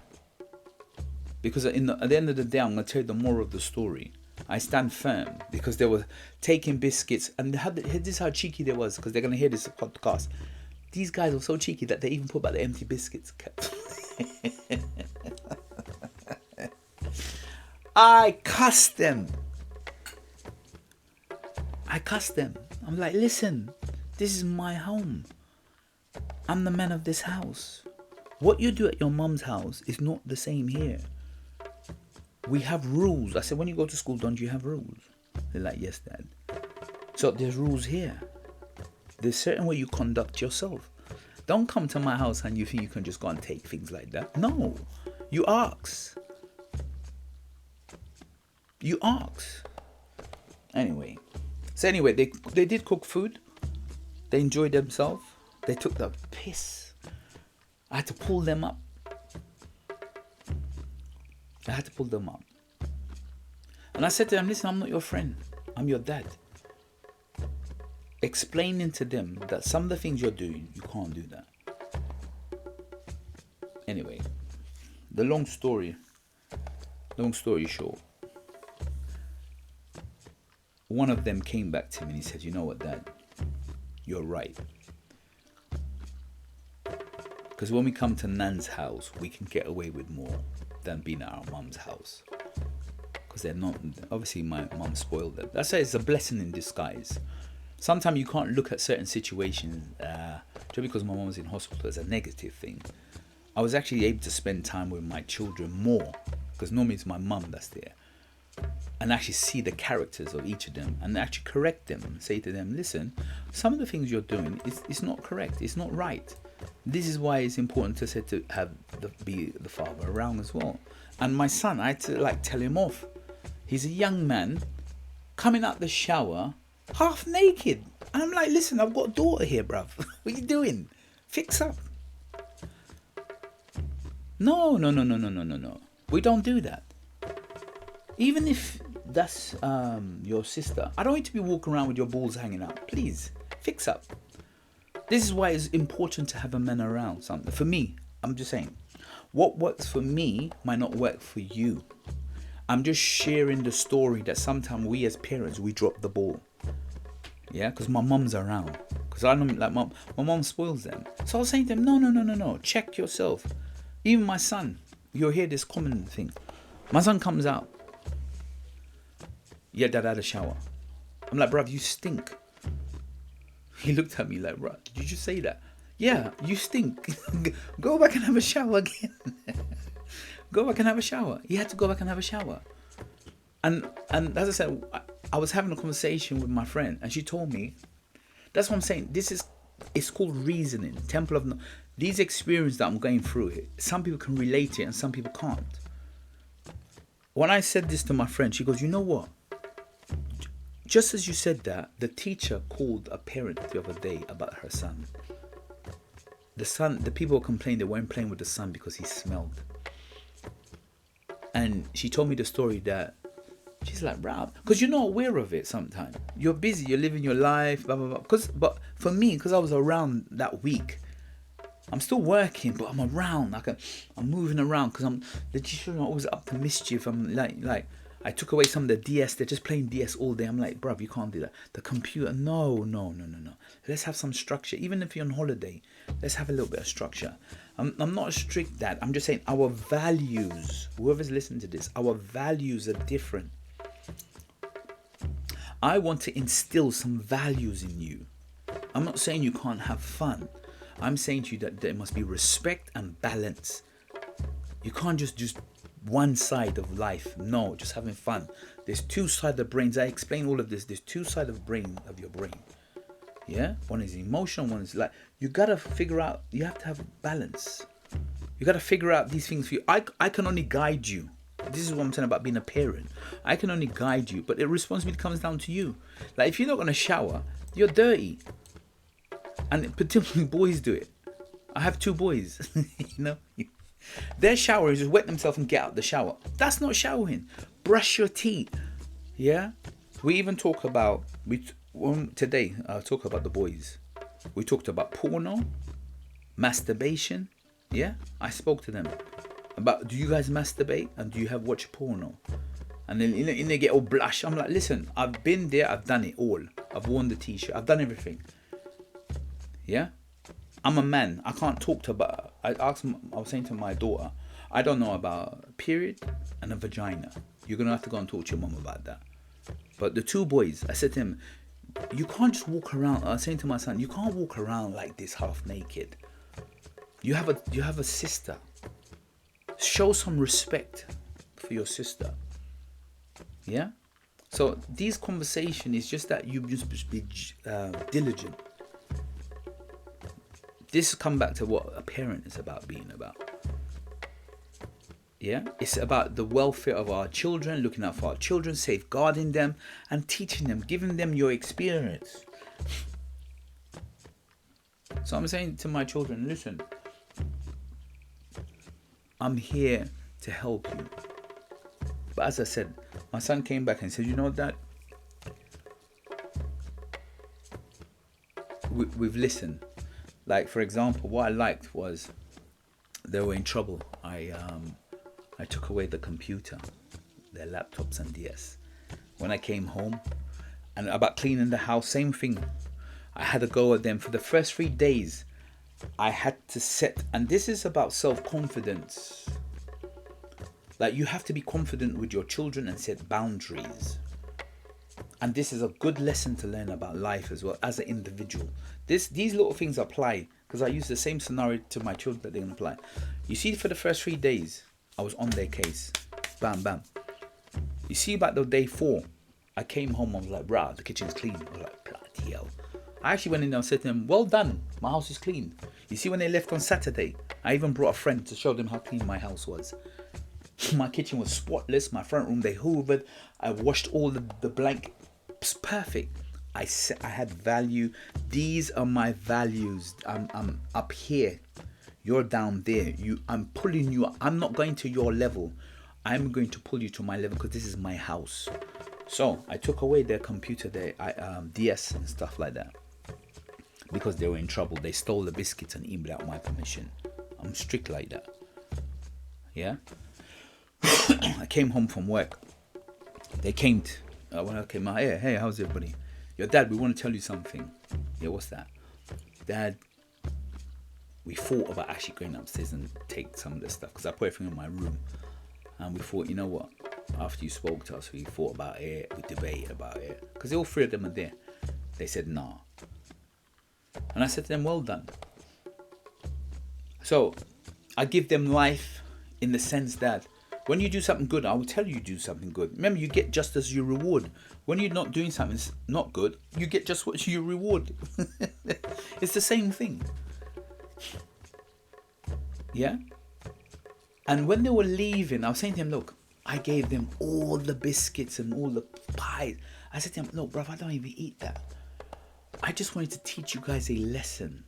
Because at the end of the day, I'm going to tell you the moral of the story. I stand firm because they were taking biscuits, and this is how cheeky they was, because they're going to hear this podcast. These guys were so cheeky that they even put back the empty biscuits. I cussed them. I'm like, listen, this is my home. I'm the man of this house. What you do at your mum's house is not the same here. We have rules. I said, when you go to school, don't you have rules? They're like, yes, Dad. So there's rules here. There's certain way you conduct yourself. Don't come to my house and you think you can just go and take things like that. No, you ask. Anyway, they did cook food. They enjoyed themselves. They took the piss. I had to pull them up. And I said to them, listen, I'm not your friend. I'm your dad. Explaining to them that some of the things you're doing, you can't do that. Anyway, the long story short, one of them came back to me and he said, you know what, Dad, you're right. Because when we come to Nan's house, we can get away with more than being at our mum's house. Because they're not, obviously my mum spoiled them. That's why it's a blessing in disguise. Sometimes you can't look at certain situations just because my mum was in hospital as a negative thing. I was actually able to spend time with my children more, because normally it's my mum that's there, and actually see the characters of each of them and actually correct them and say to them, listen, some of the things you're doing is not correct, it's not right. This is why it's important to be the father around as well. And my son, I had to tell him off. He's a young man coming out the shower half naked, and I'm like, listen, I've got a daughter here, bruv. What are you doing? Fix up. No. We don't do that. Even if that's your sister, I don't want you to be walking around with your balls hanging out. Please, fix up. This is why it's important to have a man around. Something for me, I'm just saying, what works for me might not work for you. I'm just sharing the story that sometimes we as parents, we drop the ball. Yeah, because my mum's around. Because I know, my mum spoils them. So I was saying to them, no, check yourself. Even my son, you'll hear this common thing. My son comes out. Yeah, Dad, I had a shower. I'm like, bruv, you stink. He looked at me like, bruh, did you just say that? Yeah, you stink. Go back and have a shower again. Go back and have a shower. He had to go back and have a shower. And as I said, I was having a conversation with my friend, and she told me, that's what I'm saying. It's called reasoning. Temple of these experiences that I'm going through. Some people can relate to it, and some people can't. When I said this to my friend, she goes, you know what? Just as you said that, the teacher called a parent the other day about her son. The people complained they weren't playing with the son because he smelled. And she told me the story that she's like, bro, because you're not aware of it sometimes. You're busy, you're living your life, blah, blah, blah. But for me, because I was around that week, I'm still working, but I'm around. I'm moving around because the children are always up to mischief. I'm like, I took away some of the DS. They're just playing DS all day. I'm like, bruv, you can't do that. The computer, no. Let's have some structure. Even if you're on holiday, let's have a little bit of structure. I'm not a strict dad. I'm just saying our values, whoever's listening to this, our values are different. I want to instill some values in you. I'm not saying you can't have fun. I'm saying to you that there must be respect and balance. You can't just one side of life. No, just having fun. There's two sides of brains. I explain all of this. There's two sides of your brain. Yeah? One is emotional, one is you gotta figure out, you have to have balance. You gotta figure out these things for you. I can only guide you. This is what I'm saying about being a parent. I can only guide you, but the responsibility comes down to you. If you're not gonna shower, you're dirty. And particularly boys do it. I have 2 boys, Their shower is just wet themselves and get out the shower. That's not showering. Brush your teeth. Yeah? We even talk about, today, I'll talk about the boys. We talked about porno, masturbation. Yeah, I spoke to them about, do you guys masturbate and do you have watch porno? And then they get all blush. I'm like, listen, I've been there, I've done it all. I've worn the t-shirt, I've done everything. Yeah, I'm a man. I can't talk to. But I was saying to my daughter, I don't know about a period and a vagina. You're gonna have to go and talk to your mom about that. But the two boys, I said to him, you can't just walk around. I was saying to my son, you can't walk around like this half naked. You have a sister. Show some respect for your sister. Yeah. So these conversation is just that you just be diligent. This come back to what a parent is about being about. Yeah, it's about the welfare of our children, looking out for our children, safeguarding them, and teaching them, giving them your experience. So I'm saying to my children, listen, I'm here to help you. But as I said, my son came back and said, you know, Dad, we've listened. Like, for example, what I liked was they were in trouble. I took away the computer, their laptops and DS. When I came home, and about cleaning the house, same thing. I had to go at them for the first 3 days. I had to set, and this is about self-confidence. Like, you have to be confident with your children and set boundaries. And this is a good lesson to learn about life as well as an individual. These little things apply because I use the same scenario to my children that they can apply. You see, for the first 3 days, I was on their case. Bam, bam. You see, about the day 4, I came home, I was like, bruh, the kitchen's clean. I was like, bloody hell. I actually went in there and said to them, well done, my house is clean. You see, when they left on Saturday, I even brought a friend to show them how clean my house was. My kitchen was spotless. My front room, they hoovered. I washed all the blankets. Perfect. I had value. These are my values. I'm up here. You're down there. I'm pulling you up. I'm not going to your level. I'm going to pull you to my level because this is my house. So I took away their computer, their DS and stuff like that, because they were in trouble. They stole the biscuits and eaten without my permission. I'm strict like that. Yeah. I came home from work. They came when I came out, hey, how's everybody? Your dad, we want to tell you something. Yeah, what's that? Dad, we thought about actually going upstairs and take some of the stuff because I put everything in my room. And we thought, you know what? After you spoke to us, we thought about it. We debated about it. Because all 3 of them are there. They said, nah. And I said to them, well done. So I give them life in the sense that when you do something good, I will tell you do something good. Remember, you get just as you reward. When you're not doing something not good, you get just what you reward. It's the same thing. Yeah? And when they were leaving, I was saying to them, look, I gave them all the biscuits and all the pies. I said to them, look, bruv, I don't even eat that. I just wanted to teach you guys a lesson.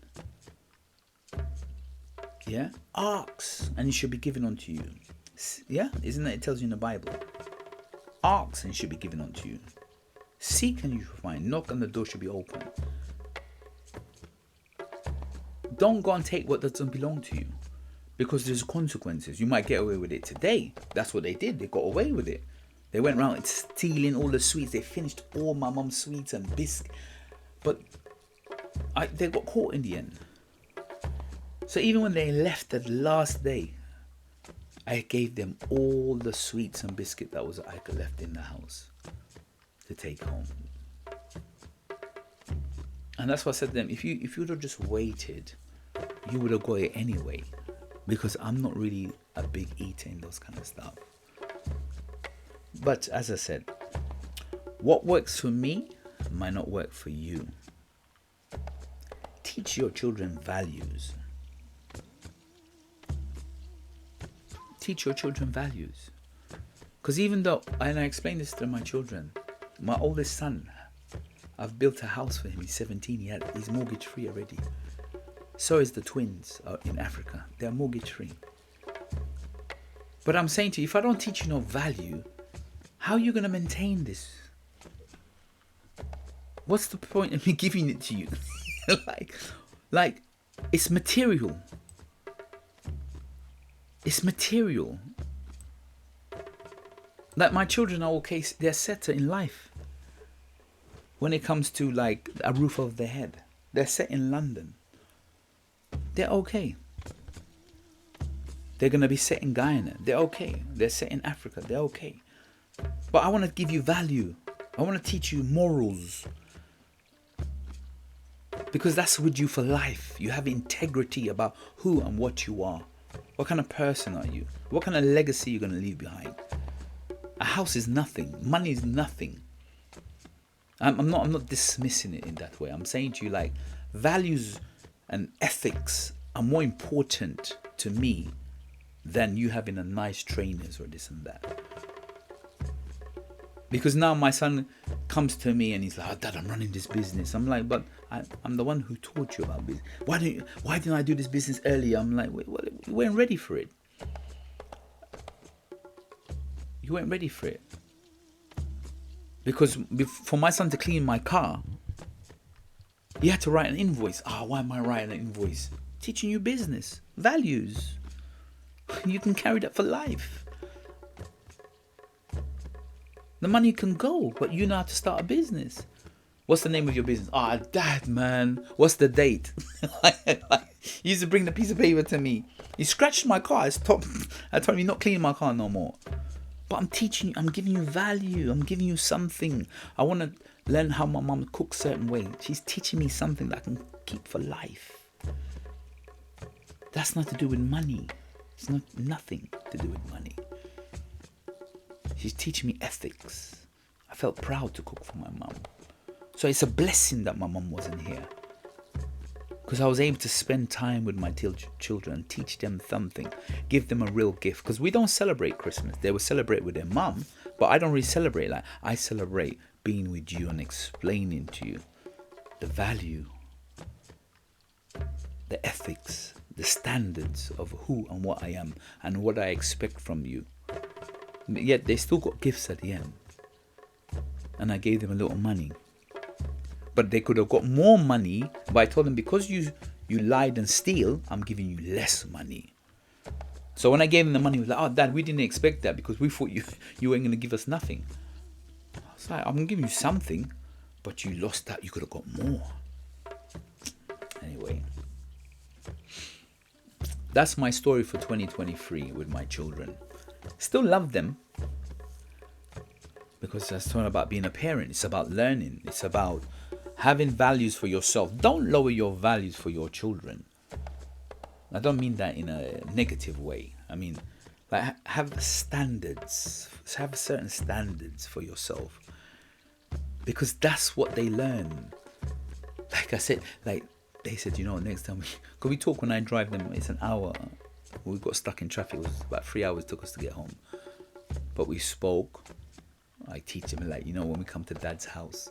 Yeah? Ask, and it should be given unto you. Yeah? Isn't that it tells you in the Bible? Ask, and it should be given unto you. Seek, and you shall find. Knock, and the door should be open. Don't go and take what doesn't belong to you, because there's consequences. You might get away with it today. That's what they did. They got away with it. They went around stealing all the sweets. They finished all my mum's sweets and biscuits. But they got caught in the end. So even when they left the last day, I gave them all the sweets and biscuit that I could left in the house to take home. And that's what I said to them. If you would have just waited, you would have got it anyway. Because I'm not really a big eater in those kind of stuff. But as I said, what works for me might not work for you. Teach your children values. Teach your children values. Because even though, and I explain this to my children, my oldest son, I've built a house for him. He's 17. He's mortgage free already. So is the twins in Africa. They're mortgage free. But I'm saying to you, if I don't teach you no value, how are you going to maintain this? What's the point of me giving it to you? like it's material. It's material. Like my children are okay, they're set in life. When it comes to like a roof over their head, they're set in London. They're okay. They're going to be set in Guyana. They're okay. They're set in Africa. They're okay. But I want to give you value. I want to teach you morals. Because that's with you for life. You have integrity about who and what you are. What kind of person are you? What kind of legacy you're going to leave behind? A house is nothing. Money is nothing. I'm not dismissing it in that way. I'm saying to you, like, values and ethics are more important to me than you having a nice trainers or this and that. Because now my son comes to me and he's like, "Oh, Dad, I'm running this business." I'm like, "But I'm the one who taught you about business. Why didn't I do this business earlier?" I'm like, "Wait, you weren't ready for it. You weren't ready for it." Because for my son to clean my car, he had to write an invoice. Why am I writing an invoice? Teaching you business, values. You can carry that for life. The money can go, but you know how to start a business. What's the name of your business? Dad, man. What's the date? He used to bring the piece of paper to me. He scratched my car. I told him, "You're not cleaning my car no more." But I'm teaching you, I'm giving you value. I'm giving you something. I want to learn how my mom cooks certain way. She's teaching me something that I can keep for life. That's not to do with money. It's nothing to do with money. She's teaching me ethics. I felt proud to cook for my mom. So it's a blessing that my mom wasn't here. Because I was able to spend time with my children and teach them something. Give them a real gift. Because we don't celebrate Christmas. They will celebrate with their mom. But I don't really celebrate like I celebrate being with you and explaining to you the value, the ethics, the standards of who and what I am and what I expect from you. Yet they still got gifts at the end. And I gave them a little money. But they could have got more money, but I told them, because you lied and steal, I'm giving you less money. So when I gave them the money, he was like, "Oh, Dad, we didn't expect that because we thought you weren't going to give us nothing." I was like, "I'm going to give you something, but you lost that. You could have got more." Anyway, that's my story for 2023 with my children. Still love them. Because that's not about being a parent. It's about learning. It's about having values for yourself. Don't lower your values for your children. I don't mean that in a negative way. I mean, like, have standards. Have certain standards for yourself. Because that's what they learn. Like I said, like they said, next time because we talk when I drive them, it's an hour. We got stuck in traffic. It was about 3 hours it took us to get home. But we spoke. I teach them, like, when we come to Dad's house,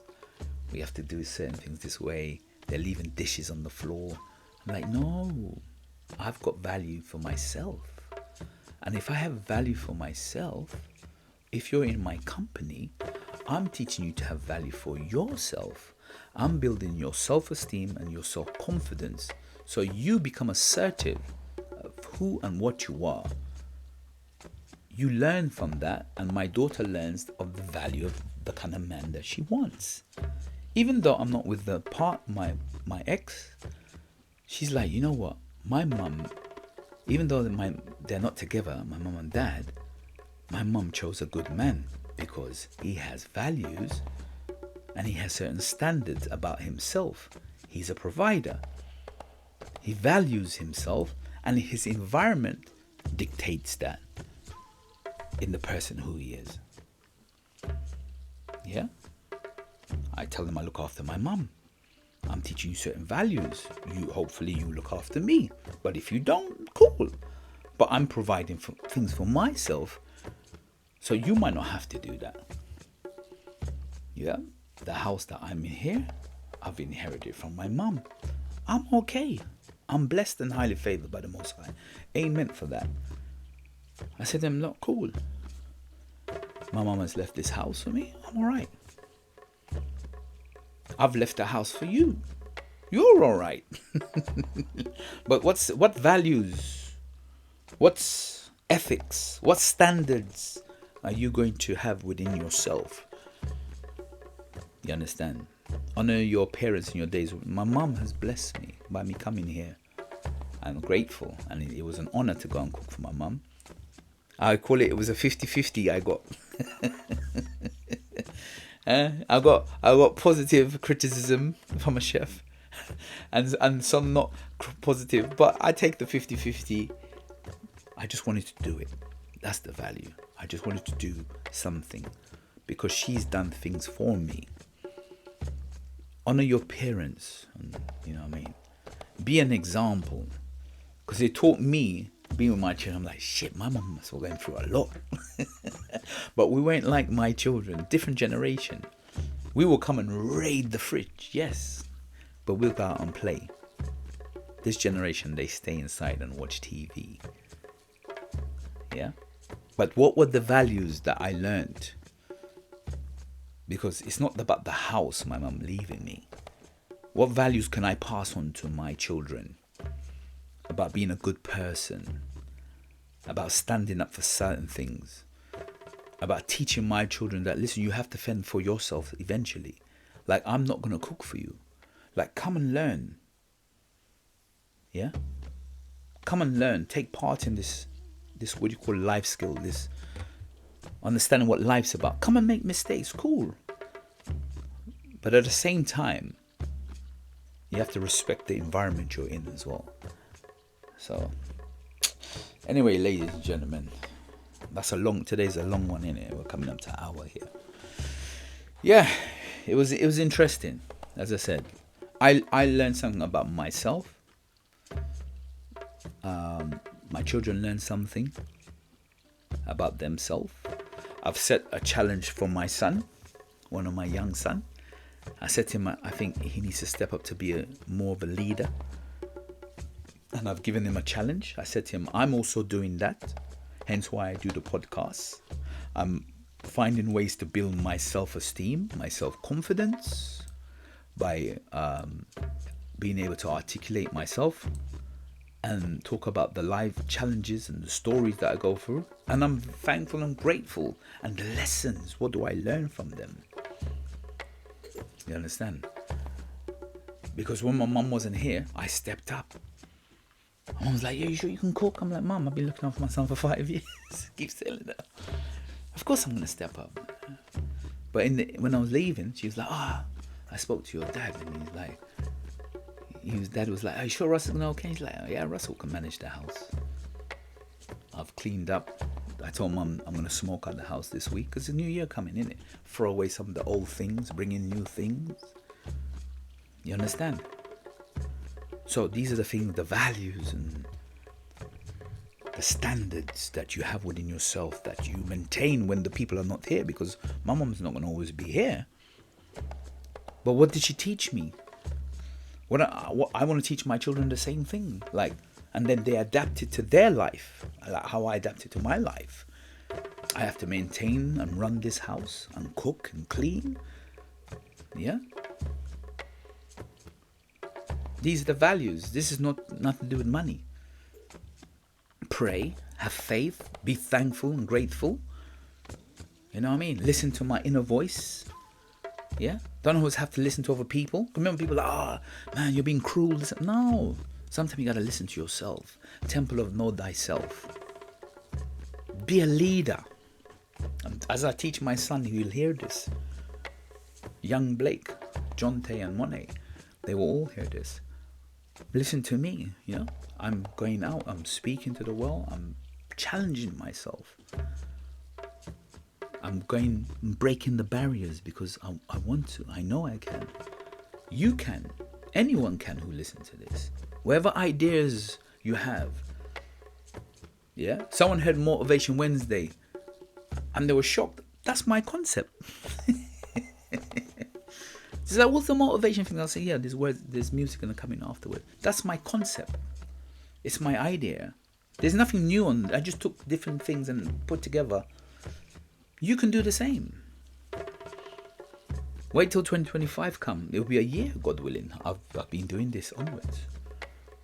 we have to do certain things this way. They're leaving dishes on the floor. I'm like, no, I've got value for myself. And if I have value for myself, if you're in my company, I'm teaching you to have value for yourself. I'm building your self-esteem and your self-confidence so you become assertive of who and what you are. You learn from that, and my daughter learns of the value of the kind of man that she wants. Even though I'm not with my ex, she's like, "You know what? My mum, even though they're not together, my mum and dad, my mum chose a good man because he has values and he has certain standards about himself. He's a provider. He values himself, and his environment dictates that in the person who he is." Yeah? I tell them I look after my mum. I'm teaching you certain values. Hopefully you look after me. But if you don't, cool. But I'm providing things for myself, so you might not have to do that. Yeah? The house that I'm in here, I've inherited from my mum. I'm okay. I'm blessed and highly favored by the Most High. Amen for that. I said to them, "Look, cool. My mum has left this house for me. I'm all right. I've left the house for you. You're all right." But what values? What's ethics? What standards are you going to have within yourself? You understand? Honor your parents in your days. My mom has blessed me by me coming here. I'm grateful, and it was an honor to go and cook for my mom. I call it was a 50-50 I got. I got positive criticism from a chef and some not positive, but I take the 50-50. I just wanted to do it. That's the value. I just wanted to do something because she's done things for me. Honor your parents, you know what I mean? Be an example, because they taught me being with my children. I'm like, shit, my mum must have gone through a lot. But we weren't like my children, different generation. We will come and raid the fridge, yes, but we'll go out and play. This generation, they stay inside and watch TV. Yeah, but what were the values that I learned? Because it's not about the house my mum leaving me. What values can I pass on to my children? About being a good person, about standing up for certain things, about teaching my children that, listen, you have to fend for yourself eventually. Like, I'm not going to cook for you. Like, come and learn. Yeah? Come and learn. Take part in this what you call life skill, this understanding what life's about. Come and make mistakes, cool. But at the same time, you have to respect the environment you're in as well. So, anyway, ladies and gentlemen, today's a long one, innit? We're coming up to an hour here. Yeah, it was interesting. As I said, I learned something about myself. My children learned something about themselves. I've set a challenge for my son, one of my young son. I said to him, I think he needs to step up to be more of a leader. And I've given him a challenge. I said to him, I'm also doing that. Hence why I do the podcast. I'm finding ways to build my self-esteem, my self-confidence by being able to articulate myself and talk about the life challenges and the stories that I go through. And I'm thankful and grateful. And the lessons, what do I learn from them? You understand? Because when my mum wasn't here, I stepped up. My mum was like, yeah, you sure you can cook? I'm like, Mum, I've been looking after my son for 5 years. Keep telling her. Of course I'm going to step up. But when I was leaving, she was like, I spoke to your dad. And he's like, dad was like, are you sure Russell's going to okay? He's like, yeah, Russell can manage the house. I've cleaned up. I told Mum I'm going to smoke out the house this week because the new year coming, innit? Throw away some of the old things, bring in new things. You understand? So these are the things, the values and the standards that you have within yourself that you maintain when the people are not here, because my mum's not going to always be here. But what did she teach me? What I want to teach my children the same thing. Like, and then they adapt it to their life, like how I adapted to my life. I have to maintain and run this house and cook and clean. Yeah. These are the values. This is nothing to do with money. Pray, have faith, be thankful and grateful. You know what I mean? Listen to my inner voice. Yeah? Don't always have to listen to other people. Remember people like, man, you're being cruel. No. Sometimes you got to listen to yourself. Temple of Know Thyself. Be a leader. And as I teach my son, he'll hear this. Young Blake, John Tay and Monet, they will all hear this. Listen to me, you know. I'm going out, I'm speaking to the world, I'm challenging myself. I'm breaking the barriers because I want to. I know I can. You can. Anyone can who listens to this. Whatever ideas you have. Yeah? Someone heard Motivation Wednesday and they were shocked. That's my concept. She's like, what's the motivation thing? I'll say, yeah, there's music gonna come in afterward. That's my concept. It's my idea. There's nothing new on it. I just took different things and put together. You can do the same. Wait till 2025 come. It'll be a year, God willing. I've been doing this onwards.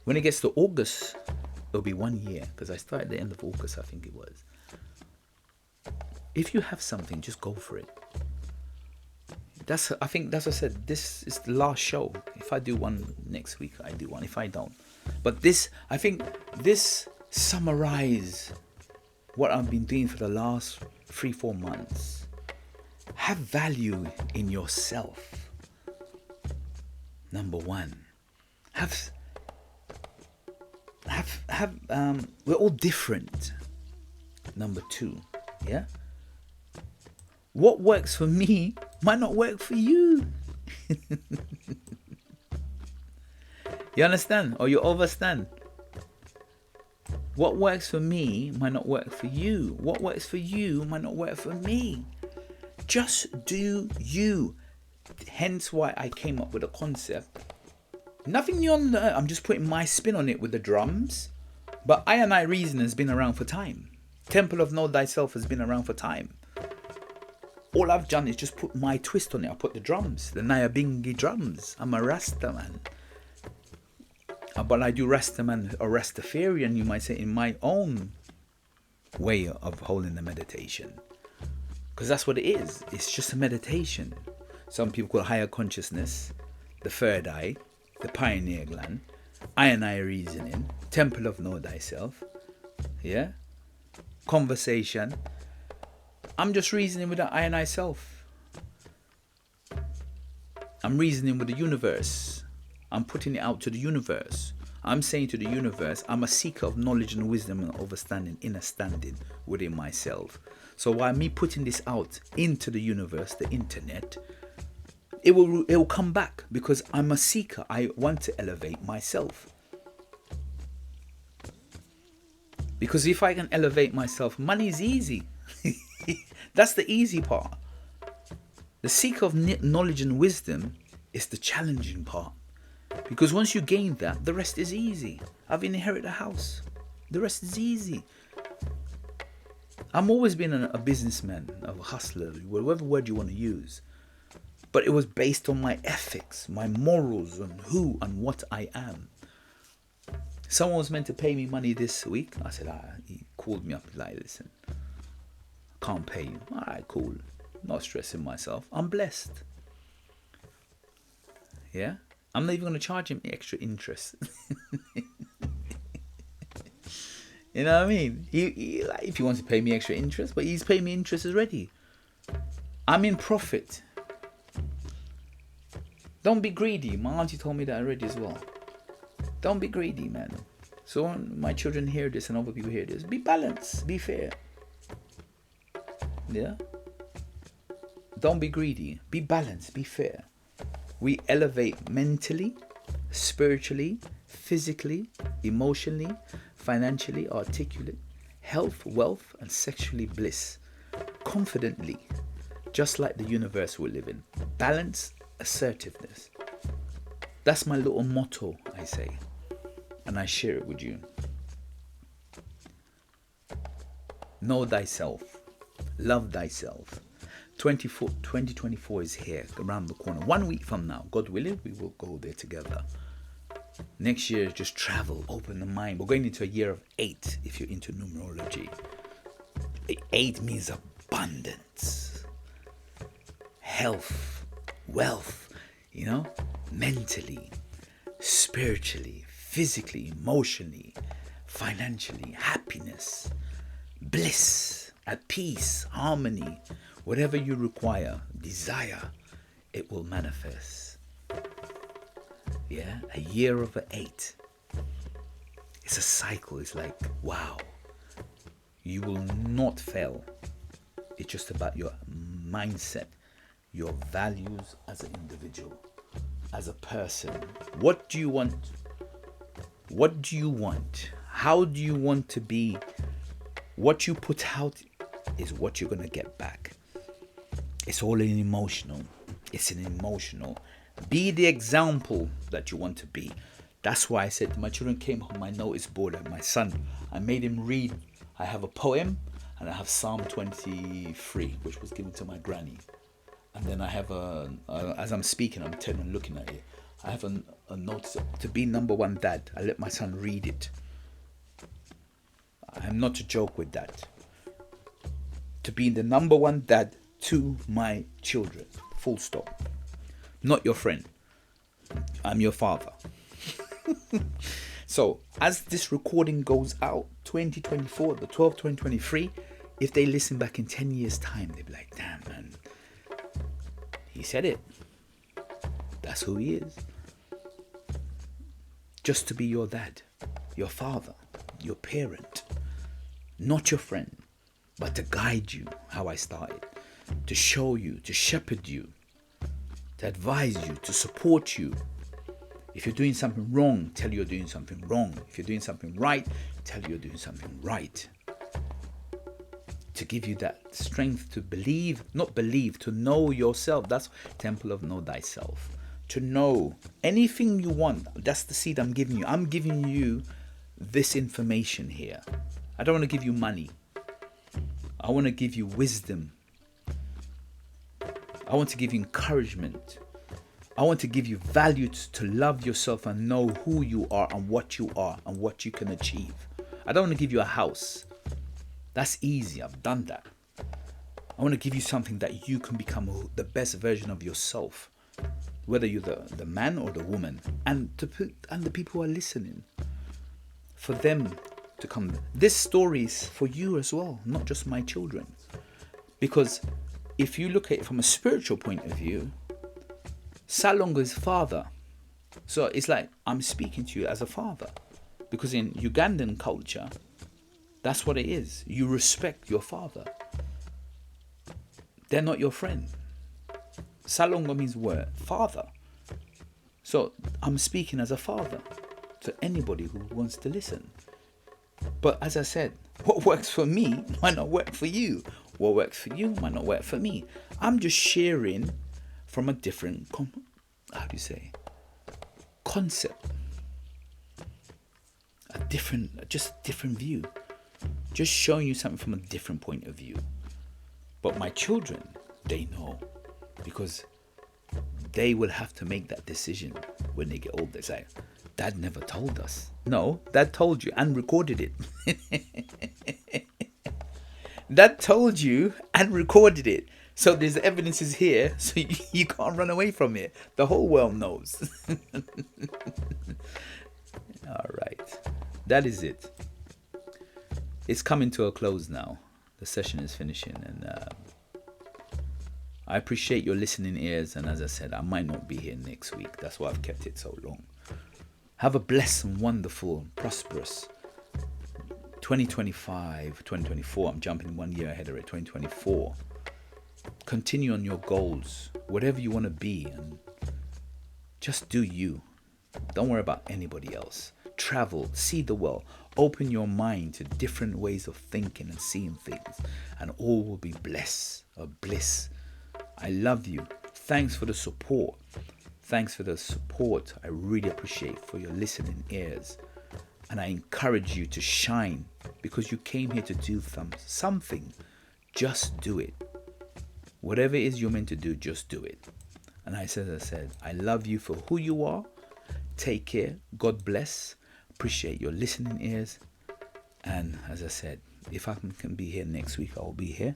When it gets to August, it'll be 1 year, because I started at the end of August, I think it was. If you have something, just go for it. I think that's what I said. This is the last show. If I do one next week, I do one. If I don't, but I think this summarize what I've been doing for the last 3-4 months. Have value in yourself. Number one, we're all different. Number two, yeah. What works for me might not work for you. You understand? Or you overstand? What works for me might not work for you. What works for you might not work for me. Just do you. Hence why I came up with a concept. Nothing new on the earth. I'm just putting my spin on it with the drums. But I Reason has been around for time. Temple of Know Thyself has been around for time. All I've done is just put my twist on it. I put the drums, the Nyabingi drums. I'm a Rasta man. But I do Rasta man or Rastafarian, you might say, in my own way of holding the meditation. Because that's what it is. It's just a meditation. Some people call it higher consciousness, the third eye, the pineal gland, I reasoning, temple of know thyself, yeah, conversation. I'm just reasoning with the I self. I'm reasoning with the universe. I'm putting it out to the universe. I'm saying to the universe, I'm a seeker of knowledge and wisdom and understanding, inner standing within myself. So while me putting this out into the universe, the internet, it will come back because I'm a seeker. I want to elevate myself. Because if I can elevate myself, money is easy. That's the easy part. The seeker of knowledge and wisdom is the challenging part. Because once you gain that, the rest is easy. I've inherited a house. The rest is easy. I'm always been a businessman, a hustler, whatever word you want to use. But it was based on my ethics, my morals, and who and what I am. Someone was meant to pay me money this week. I said, he called me up like, listen, I can't pay you. All right, cool. Not stressing myself. I'm blessed. Yeah? I'm not even going to charge him extra interest. You know what I mean? He like, if he wants to pay me extra interest, but he's paying me interest already. I'm in profit. Don't be greedy. My auntie told me that already as well. Don't be greedy, man. So when my children hear this and other people hear this, be balanced, be fair. Yeah? Don't be greedy. Be balanced, be fair. We elevate mentally, spiritually, physically, emotionally, financially, articulate, health, wealth, and sexually bliss. Confidently, just like the universe we live in. Balance, assertiveness. That's my little motto, I say. And I share it with you. Know thyself. Love thyself. 2024 is here, around the corner. 1 week from now, God willing, we will go there together. Next year, just travel, open the mind. We're going into a year of 8, if you're into numerology. 8 means abundance, health, wealth, mentally, spiritually, physically, emotionally, financially, happiness, bliss, at peace, harmony. Whatever you require, desire, it will manifest. Yeah, a year of 8. It's a cycle. It's like, wow. You will not fail. It's just about your mindset, your values as an individual, as a person. What do you want? What do you want? How do you want to be? What you put out is what you're going to get back. It's all an emotional. It's an emotional. Be the example that you want to be. That's why I said my children came home my notice board and my son, I made him read. I have a poem and I have Psalm 23, which was given to my granny. And then I have as I'm speaking, I'm turning and looking at it. I have a note to be number one dad. I let my son read it. I'm not a joke with that. To be the number one dad to my children. Full stop. Not your friend. I'm your father. So, as this recording goes out, 2024, the 12th, 2023, if they listen back in 10 years' time, they'll be like, damn, man, he said it. That's who he is. Just to be your dad, your father, your parent, not your friend, but to guide you how I started, to show you, to shepherd you, to advise you, to support you. If you're doing something wrong, tell you you're doing something wrong. If you're doing something right, tell you you're doing something right. To give you that strength to believe, not believe, to know yourself. That's temple of know thyself. To know anything you want. That's the seed I'm giving you. I'm giving you this information here. I don't want to give you money. I want to give you wisdom. I want to give you encouragement. I want to give you value to love yourself and know who you are and what you can achieve. I don't want to give you a house. That's easy. I've done that. I want to give you something that you can become the best version of yourself, whether you're the man or the woman, and the people who are listening, for them to come. This story is for you as well, not just my children. Because if you look at it from a spiritual point of view, Salongo is father. So it's like I'm speaking to you as a father. Because in Ugandan culture, that's what it is. You respect your father. They're not your friend. Salongo means word, father. So I'm speaking as a father to anybody who wants to listen. But as I said, what works for me might not work for you. What works for you might not work for me. I'm just sharing from a different, concept. A different view. Just showing you something from a different point of view. But my children, they know. Because they will have to make that decision when they get older. It's like, Dad never told us. No, Dad told you and recorded it. Dad told you and recorded it. So there's evidence is here, so you can't run away from it. The whole world knows. All right. That is it. It's coming to a close now. The session is finishing, and I appreciate your listening ears. And as I said, I might not be here next week. That's why I've kept it so long. Have a blessed and wonderful, prosperous 2025, 2024. I'm jumping 1 year ahead of it. 2024. Continue on your goals, whatever you want to be, and just do you. Don't worry about anybody else. Travel, see the world, open your mind to different ways of thinking and seeing things, and all will be bliss. I love you. Thanks for the support. I really appreciate for your listening ears, and I encourage you to shine because you came here to do something. Just do it. Whatever it is you're meant to do, just do it. And as I said, I love you for who you are. Take care. God bless. Appreciate your listening ears. And as I said, if I can be here next week, I'll be here.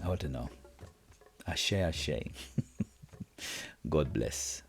I don't know. Ashe. God bless.